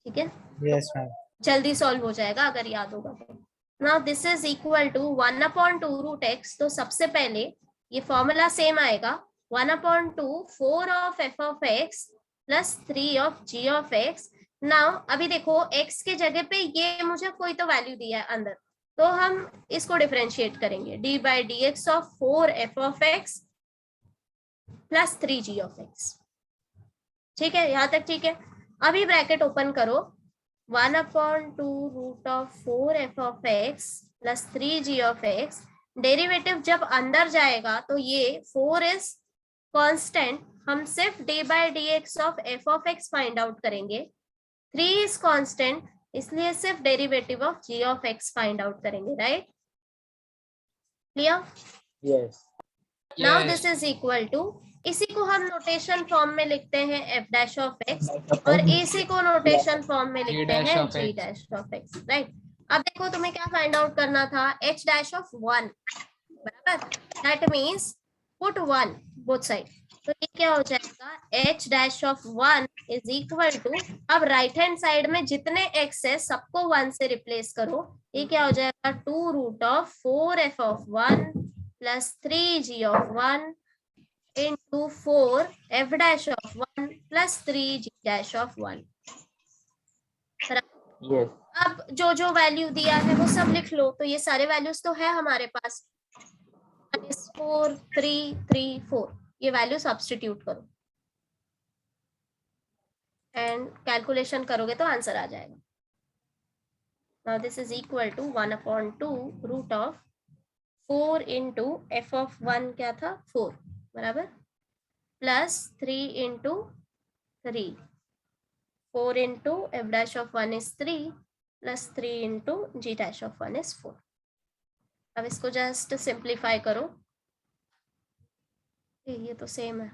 ठीक है, Yes, ma'am. जल्दी सॉल्व हो जाएगा अगर याद होगा तो। Now this is equal to 1/2 root x. तो सबसे पहले ये फॉर्मूला सेम आएगा, 1/2 4 of f of x plus 3 of g of x. नाउ अभी देखो x के जगह पे ये मुझे कोई तो वैल्यू दिया है अंदर, तो हम इसको डिफरेंशिएट करेंगे, d by d x of 4 f of x plus 3 g of x. ठीक है, यहाँ तक ठीक है। अभी ब्रैकेट ओपन करो, 1/2 root of 4 f of x plus 3 g of x. Derivative जब अंदर जाएगा तो ये 4 इज कांस्टेंट, हम सिर्फ d by d x of f of x find out करेंगे। 3 इज कांस्टेंट, इसलिए सिर्फ derivative of g of x find out करेंगे, right? Clear? Yes. Now this is equal to, इसी को हम नोटेशन फॉर्म में लिखते हैं एफ डैश ऑफ एक्स, और इसी को नोटेशन फॉर्म में लिखते हैं जी डैश ऑफ एक्स, राइट? अब देखो तुम्हें क्या फाइंड आउट करना था, एच डैश ऑफ 1, बराबर? That means put 1 both side. तो ये क्या हो जाएगा, h dash of 1 is equal to, अब राइट हैंड साइड में जितने एक्स है सबको 1 से रिप्लेस करो। ये क्या हो जाएगा, 2 root of 4 f of 1 plus 3 g of 1 into 4 f dash of 1 plus 3 g dash of 1। Yes. अब जो जो वैल्यू दिया है वो सब लिख लो। तो ये सारे वैल्यूज तो है हमारे पास, 4 3 3 4, ये वैल्यू सब्स्टिट्यूट करो एंड कैलकुलेशन करोगे तो आंसर आ जाएगा। Now this is equal to 1/2 root of 4 into f of 1 क्या था, 4, बराबर, plus 3 into 3, 4 into f dash of 1 is 3 plus 3 into g dash of 1 is 4। अब इसको जस्ट सिंप्लीफाई करो, ये तो सेम है।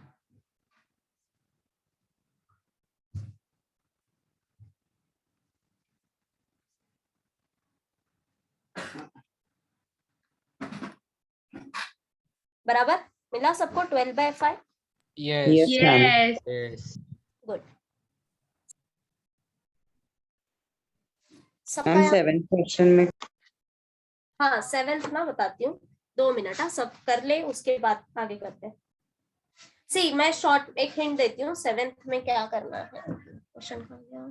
बराबर मिला सबको 12/5? Yes. Yes, ma'am. Yes. Good. Ma'am 7th question में, हाँ 7th ना बताती हूँ, 2 मिनट, हाँ सब कर ले उसके बाद आगे करते हैं। सी मैं शॉर्ट एक हिंट देती हूँ 7th में क्या करना है। क्वेश्चन का गया,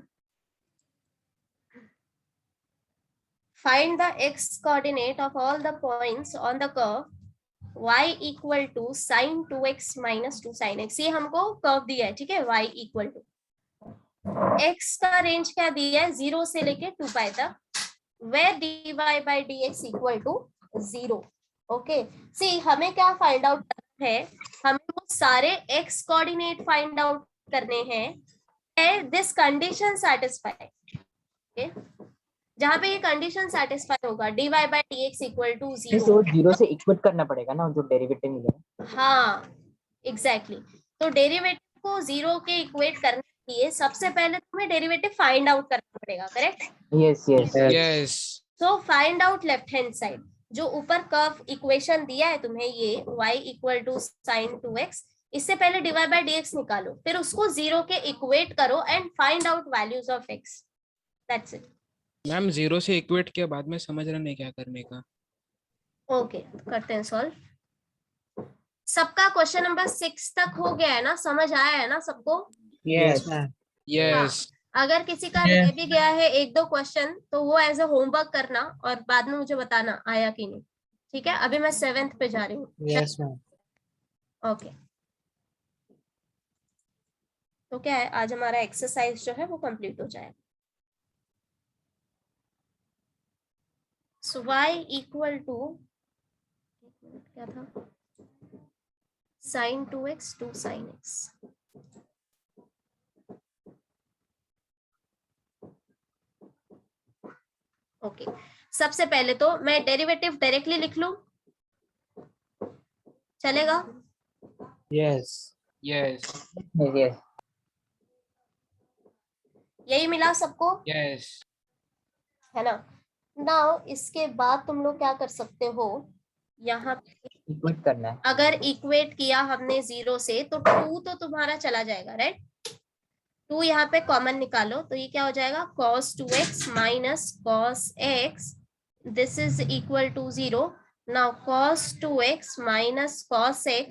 find the x coordinate of all the points on the curve y equal to sine 2x minus 2 sine x। ये हमको कर्व दिया है, ठीक है, y इक्वल टू, x का रेंज क्या दिया है, 0 से लेके 2π तक, where dy by dx equal to 0। Okay, see हमें क्या फाइंड आउट करना है, हमें वो सारे x कोऑर्डिनेट फाइंड आउट करने हैं, दिस कंडीशन सेटिस्फाई, ओके, जहां पे ये कंडीशन सेटिस्फाई होगा, dy by dx equal to 0। तो 0 से इक्वेट करना पड़ेगा ना जो डेरिवेटिव मिलेगा। हाँ एग्जैक्टली, तो डेरिवेटिव को 0 के इक्वेट करने के लिए सबसे पहले तुम्हें डेरिवेटिव फाइंड आउट करना पड़ेगा, correct? Yes yes. Yes. So find out left hand side, जो ऊपर कर्व इक्वेशन दिया है तुम्हें, ये y equal to sine 2x, इससे पहले dy by dx निकालो, फिर उसको 0 के इक्वेट करो and find out values of x, that's it. Ma'am 0 से इक्वेट के बाद में समझ रहा नहीं क्या करने का। ओके करते हैं सॉल्व। सबका क्वेश्चन नंबर 6 तक हो गया है ना, समझ आया है ना सबको? Yes, ma'am. Yes. अगर किसी का रह भी गया है 1-2 क्वेश्चन तो वो एज अ होमवर्क करना और बाद में मुझे बताना आया कि नहीं, ठीक है? अभी मैं 7th पे जा रही हूँ। Yes, ma'am. ओके, तो क्या है, आज हमारा एक्सरसाइज जो है वो कंप्लीट हो जाएगा। सो y इक्वल टू क्या था, sign 2x 2 sine x। Okay, सबसे पहले तो मैं डेरिवेटिव डायरेक्टली लिख लूं, चलेगा? Yes. Yes. यस। यही मिला सबको, Yes. है ना? नाउ इसके बाद तुम लोग क्या कर सकते हो, यहाँ इक्वेट करना है। अगर इक्वेट किया हमने 0 से तो 2 तो तुम्हारा चला जाएगा, राइट? 2 यहाँ पे कॉमन निकालो तो ये क्या हो जाएगा cos 2x minus cos x, this is equal to 0. Now cos 2x minus cos x,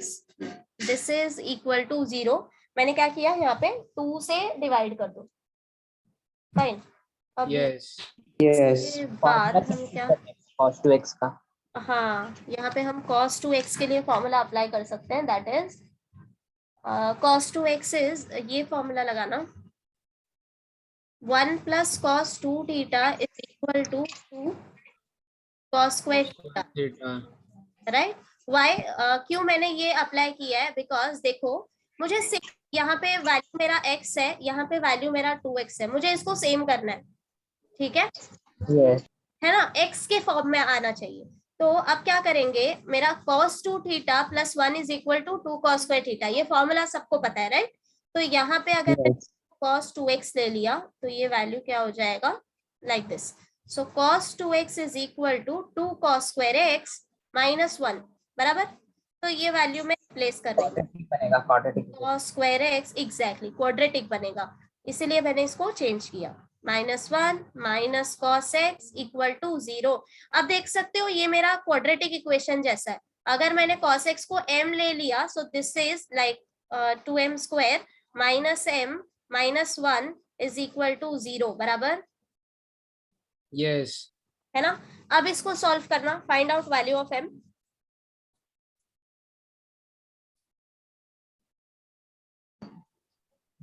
this is equal to 0. मैंने क्या किया यहाँ पे 2 से डिवाइड कर दो. फाइन. अब यस Yes. इसके बाद हम क्या, cos 2x का. हाँ यहाँ पे हम cos 2x के लिए फॉर्मूला अप्लाई कर सकते हैं. That is cos 2x is, ये फॉर्मूला लगाना, 1 plus cos 2 theta is equal to 2 cos square theta. Right. Why, क्यों मैंने ये अप्लाई किया है, बिकॉज देखो मुझे यहाँ पे वैल्यू मेरा x है, यहाँ पे वैल्यू मेरा 2x है, मुझे इसको सेम करना है. ठीक है, Yes. है ना, x के फॉर्म में आना चाहिए. तो अब क्या करेंगे, मेरा cos 2 थीटा plus 1 is equal to 2 cos square theta, ये फॉर्मूला सबको पता है राइट. तो यहाँ पे अगर Yes. cos 2x ले लिया तो ये वैल्यू क्या हो जाएगा, like this. So cos 2x is equal to 2 cos square x minus 1, बराबर. तो ये वैल्यू में रिप्लेस कर रही हूँ. Quadratic बनेगा, quadratic. cos square x exactly quadratic बनेगा, इसीलिए मैंने इसको चेंज किया. -1 minus cos x equal to 0. अब देख सकते हो ये मेरा क्वाड्रेटिक इक्वेशन जैसा है. अगर मैंने cos x को m ले लिया, so this is like 2m square minus m minus 1 is equal to 0, बराबर यस है ना. अब इसको सॉल्व करना, find out value of m.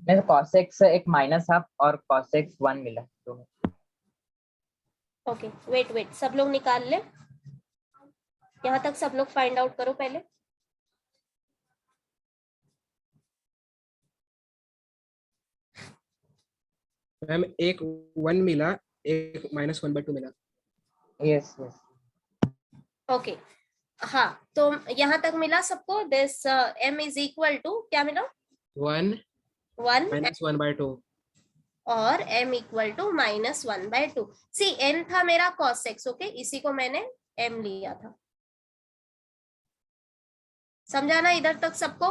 मेरे cos x एक माइनस हाफ और cos x 1 मिला तो. ओके वेट, सब लोग निकाल ले, यहाँ तक सब लोग फाइंड आउट करो पहले. मैम एक 1 मिला, एक -1/2 मिला. Yes, yes. ओके हाँ, तो यहाँ तक मिला सबको. This m is equal to क्या मिला, 1 1 -1/2. और m equal to -1/2. See n था मेरा cos x, ओके, इसी को मैंने m लिया था. समझा ना इधर तक सबको.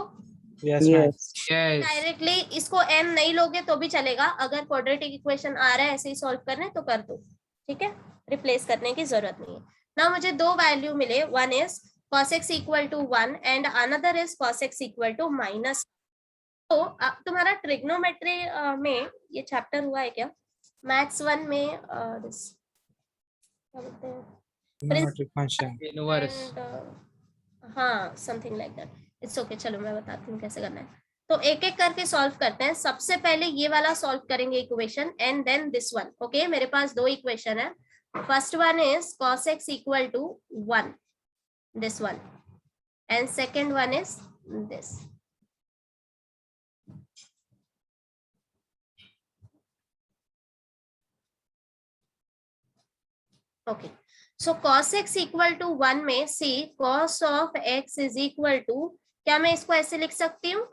Yes, ma'am. Yes. Yes directly इसको m नहीं लोगे तो भी चलेगा, अगर क्वाड्रेटिक इक्वेशन आ रहा है ऐसे ही सॉल्व करने तो कर दो. ठीक है, रिप्लेस करने की जरूरत नहीं है ना. मुझे दो वैल्यू मिले, one is cos x equal to 1 and another is cos x equal to -. तो अब तुम्हारा ट्रिग्नोमेट्री में ये चैप्टर हुआ है क्या, मैथ्स 1 में, this क्या बोलते हैं, Trigonometric function. इनवर्स. हाँ something like that. It's okay, चलो मैं बताती हूँ कैसे करना है. तो एक एक करके सॉल्व करते हैं. सबसे पहले ये वाला सॉल्व करेंगे equation and then this one. Okay, मेरे पास दो इक्वेशन है. First one is cos x equal to 1, this one, and second one is this. Okay, so cos x equal to 1 में see cos of x is equal to, क्या मैं इसको ऐसे लिख सकती हूँ,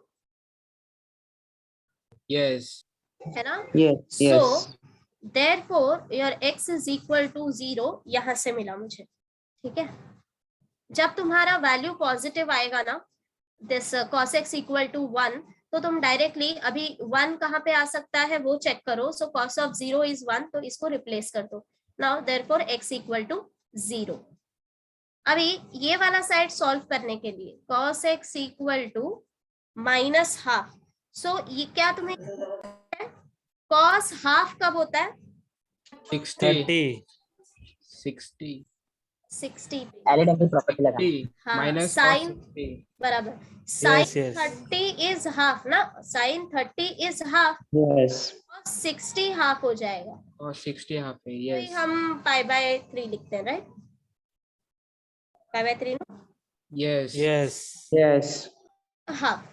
यस है ना. Yes. Yes. So therefore your x is equal to 0 यहां से मिला मुझे. ठीक है, जब तुम्हारा वैल्यू पॉजिटिव आएगा ना, this cos x equal to 1, तो तुम डायरेक्टली अभी 1 कहाँ पे आ सकता है वो चेक करो. सो cos ऑफ 0 इज 1, तो इसको रिप्लेस कर दो. Now therefore x equal to 0. अभी ये वाला साइड सॉल्व करने के लिए cos x इक्वल टू -½ सो ये क्या तुम्हें cos हाफ कब होता है, 60 30. 60 Alidity property लगा. हाँ, माइनस sin बराबर, sin Yes, yes. 30 is half ना, sin 30 is half, Yes. 60 half हो जाएगा. और 60 हाफ है. तो यस हम π/3 लिखते हैं राइट, π/3 ना. Yes Yes. Yes. Half,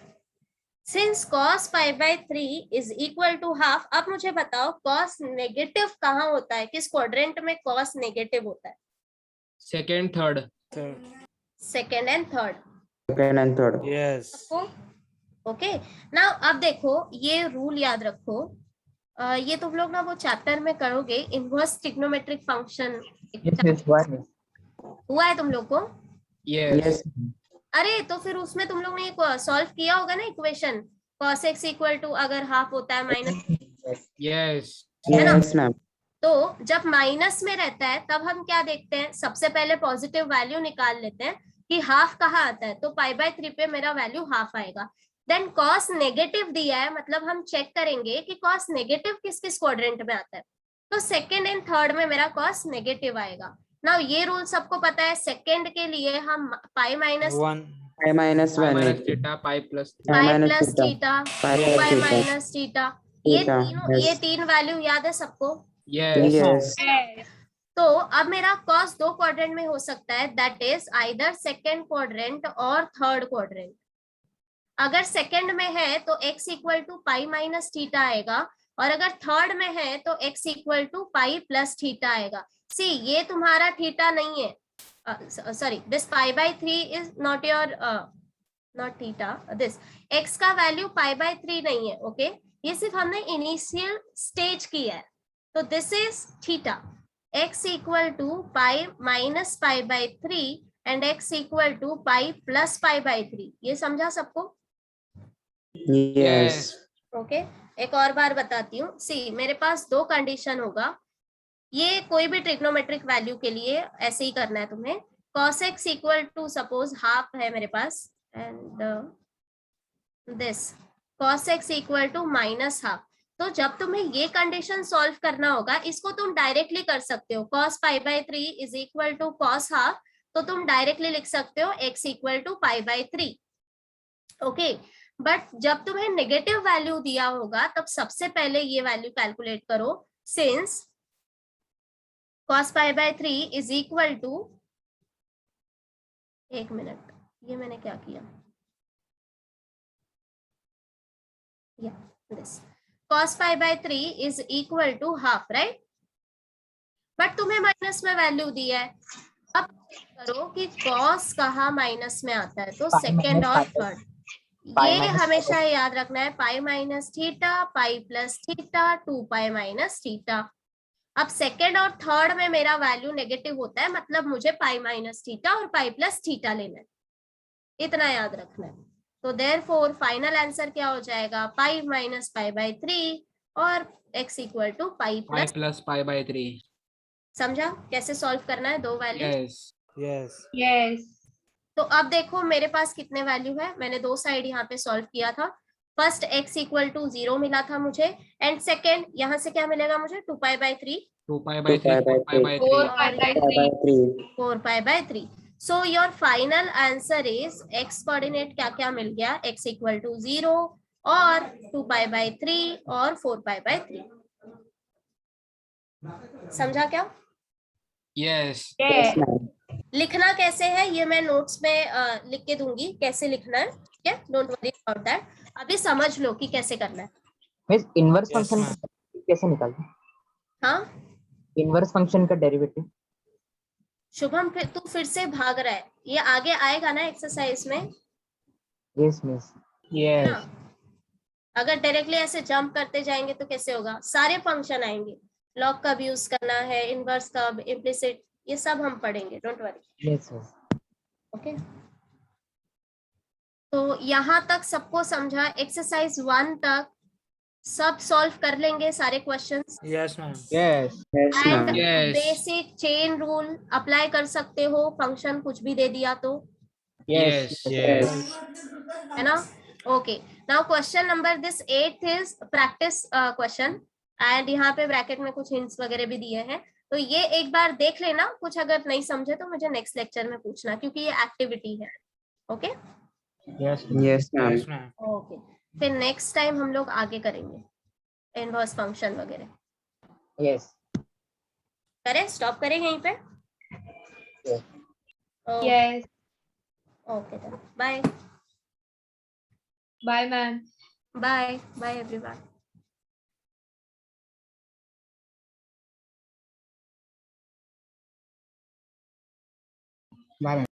since cos π/3 is equal to half. अब मुझे बताओ cos नेगेटिव कहाँ होता है, किस क्वाड्रेंट में cos नेगेटिव होता है, second third. Second and third. Second and third. Yes. Okay now अब देखो ये रूल याद रखो. ये तुम लोग ना वो चैप्टर में करोगे, inverse trigonometric function This is 1. हुआ है तुम लोग को. Yes Yes. अरे तो फिर उसमें तुम लोग ने सॉल्व किया होगा ना equation, cos x equal to अगर हाफ होता है माइनस, Yes. है ना? Yes, ma'am. तो जब माइनस में रहता है तब हम क्या देखते हैं, सबसे पहले पॉजिटिव वैल्यू निकाल लेते हैं कि हाफ कहाँ आता है, तो π/3 पे मेरा वैल्यू हाफ आएगा। देन कॉस नेगेटिव दिया है, मतलब हम चेक करेंगे कि कॉस नेगेटिव किस किस क्वाड्रेंट में आता है, तो सेकंड एंड थर्ड में मेरा कॉस नेगेटिव आएगा। नाउ ये रूल सबको पता है, सेकंड के लिए हम pi minus 1 Pi minus Pi 1. minus theta, pi plus Pi pi minus plus theta. Theta, Pi two plus pi theta. Minus theta, ये Theta, तीनों, yes. ये तीन वैल्यू याद है सबको? yes. Yes. Yes. तो अब मेरा कॉस दो क्वाड्रेंट में हो सकता है, that is either second quadrant और थर्ड क्वाड्रेंट। अगर सेकेंड में है तो x equal to pi minus theta आएगा, और अगर थर्ड में है तो x equal to pi plus theta आएगा। सी ये तुम्हारा थीटा नहीं है, sorry this π/3 is not your not theta, this x का वैल्यू π/3 नहीं है, ओके ये सिर्फ हमने इनिशियल स्टेज किया है, तो this is theta, x equal to pi minus π/3 and x equal to pi plus π/3। ये समझा सबको? Yes. ओके एक और बार बताती हूँ। सी मेरे पास दो कंडीशन होगा, ये कोई भी ट्रिग्नोमेट्रिक वैल्यू के लिए ऐसे ही करना है तुम्हें। cos x equal to suppose half है मेरे पास, and this cos x equal to minus half. तो जब तुम्हें ये कंडीशन सॉल्व करना होगा, इसको तुम डायरेक्टली कर सकते हो, cos π/3 is equal to cos half, तो तुम डायरेक्टली लिख सकते हो x equal to π/3, okay. But जब तुम्हें नेगेटिव वैल्यू दिया होगा तब सबसे पहले ये वैल्यू कैलकुलेट करो, since cos π/3 is equal to, एक मिनट ये मैंने क्या किया, या this cos π/3 is equal to half, right? But तुम्हें माइनस में वैल्यू दिया है, अब करो कि cos कहाँ माइनस में आता है, तो Pi सेकेंड minus और pi plus- थर्ड, Pi ये minus हमेशा याद रखना है, पाई माइनस थीटा, पाई प्लस थीटा, 2 पाई माइनस थीटा। अब सेकेंड और थर्ड में मेरा वैल्यू नेगेटिव होता है, मतलब मुझे पाई माइनस थीटा और पाई प्लस थीटा लेना है, इतना याद रखना है। तो देयरफॉर फाइनल आंसर क्या हो जाएगा, पाई माइनस π/3 और x equal to pi Pi plus. plus pi/3. समझा कैसे सॉल्व करना है दो वैल्यू? Yes. yes Yes. तो अब देखो मेरे पास कितने वैल्यू है, मैंने दो साइड यहाँ पे सॉल्व किया था। फर्स्ट x इक्वल टू 0 मिला था मुझे, एंड सेकेंड यहाँ से क्या मिलेगा मुझे, 2 π/3, 2 pi/3, 4 pi/3. 4/3. 4 π/3। So your final answer is x coordinate क्या क्या मिल गया, x इक्वल टू 0 और 2 π/3 और 4 π/3। समझा क्या? Yes. Yes, ma'am. लिखना कैसे है ये मैं नोट्स में लिख के दूंगी, कैसे लिखना है, ठीक है, डोंट वरी अबाउट दैट, अभी समझ लो कि कैसे करना है। Miss inverse Yes, function ma'am. कैसे निकालते हैं? हाँ इनवर्स फंक्शन का डेरिवेटिव? शुभम, फिर से भाग रहा है, ये आगे आएगा ना एक्सरसाइज में, यस मिस। है ना? Yes. अगर डायरेक्टली ऐसे जंप करते जाएंगे तो कैसे होगा, सारे फंक्शन आएंगे, लॉग कब यूज करना है, इनवर्स कब, इम्प्लिसिट, ये सब हम पढ़ेंगे, don't worry, yes miss. Okay. तो यहाँ तक सबको समझा, एक्सरसाइज 1 तक सब सॉल्व कर लेंगे सारे questions, yes ma'am Yes. Yes, and ma'am. Yes. Basic chain rule apply कर सकते हो, फंक्शन कुछ भी दे दिया तो, Yes. yes है ना? Okay, now question number this 8th is practice question, and यहाँ पे ब्रैकेट में कुछ हिंट्स वगैरह भी दिए हैं, तो ये एक बार देख लेना, कुछ अगर नहीं समझे तो मुझे नेक्स्ट लेक्चर में पूछना, क्योंकि ये एक्टिविटी है, okay Yes. Yes, ma'am. yes ma'am okay. फिर नेक्स्ट टाइम हम लोग आगे करेंगे इनवर्स फंक्शन वगैरह, यस। करें, स्टॉप करें यहीं पे? Yes. Okay, bye Bye, ma'am. Bye bye everyone. Bye.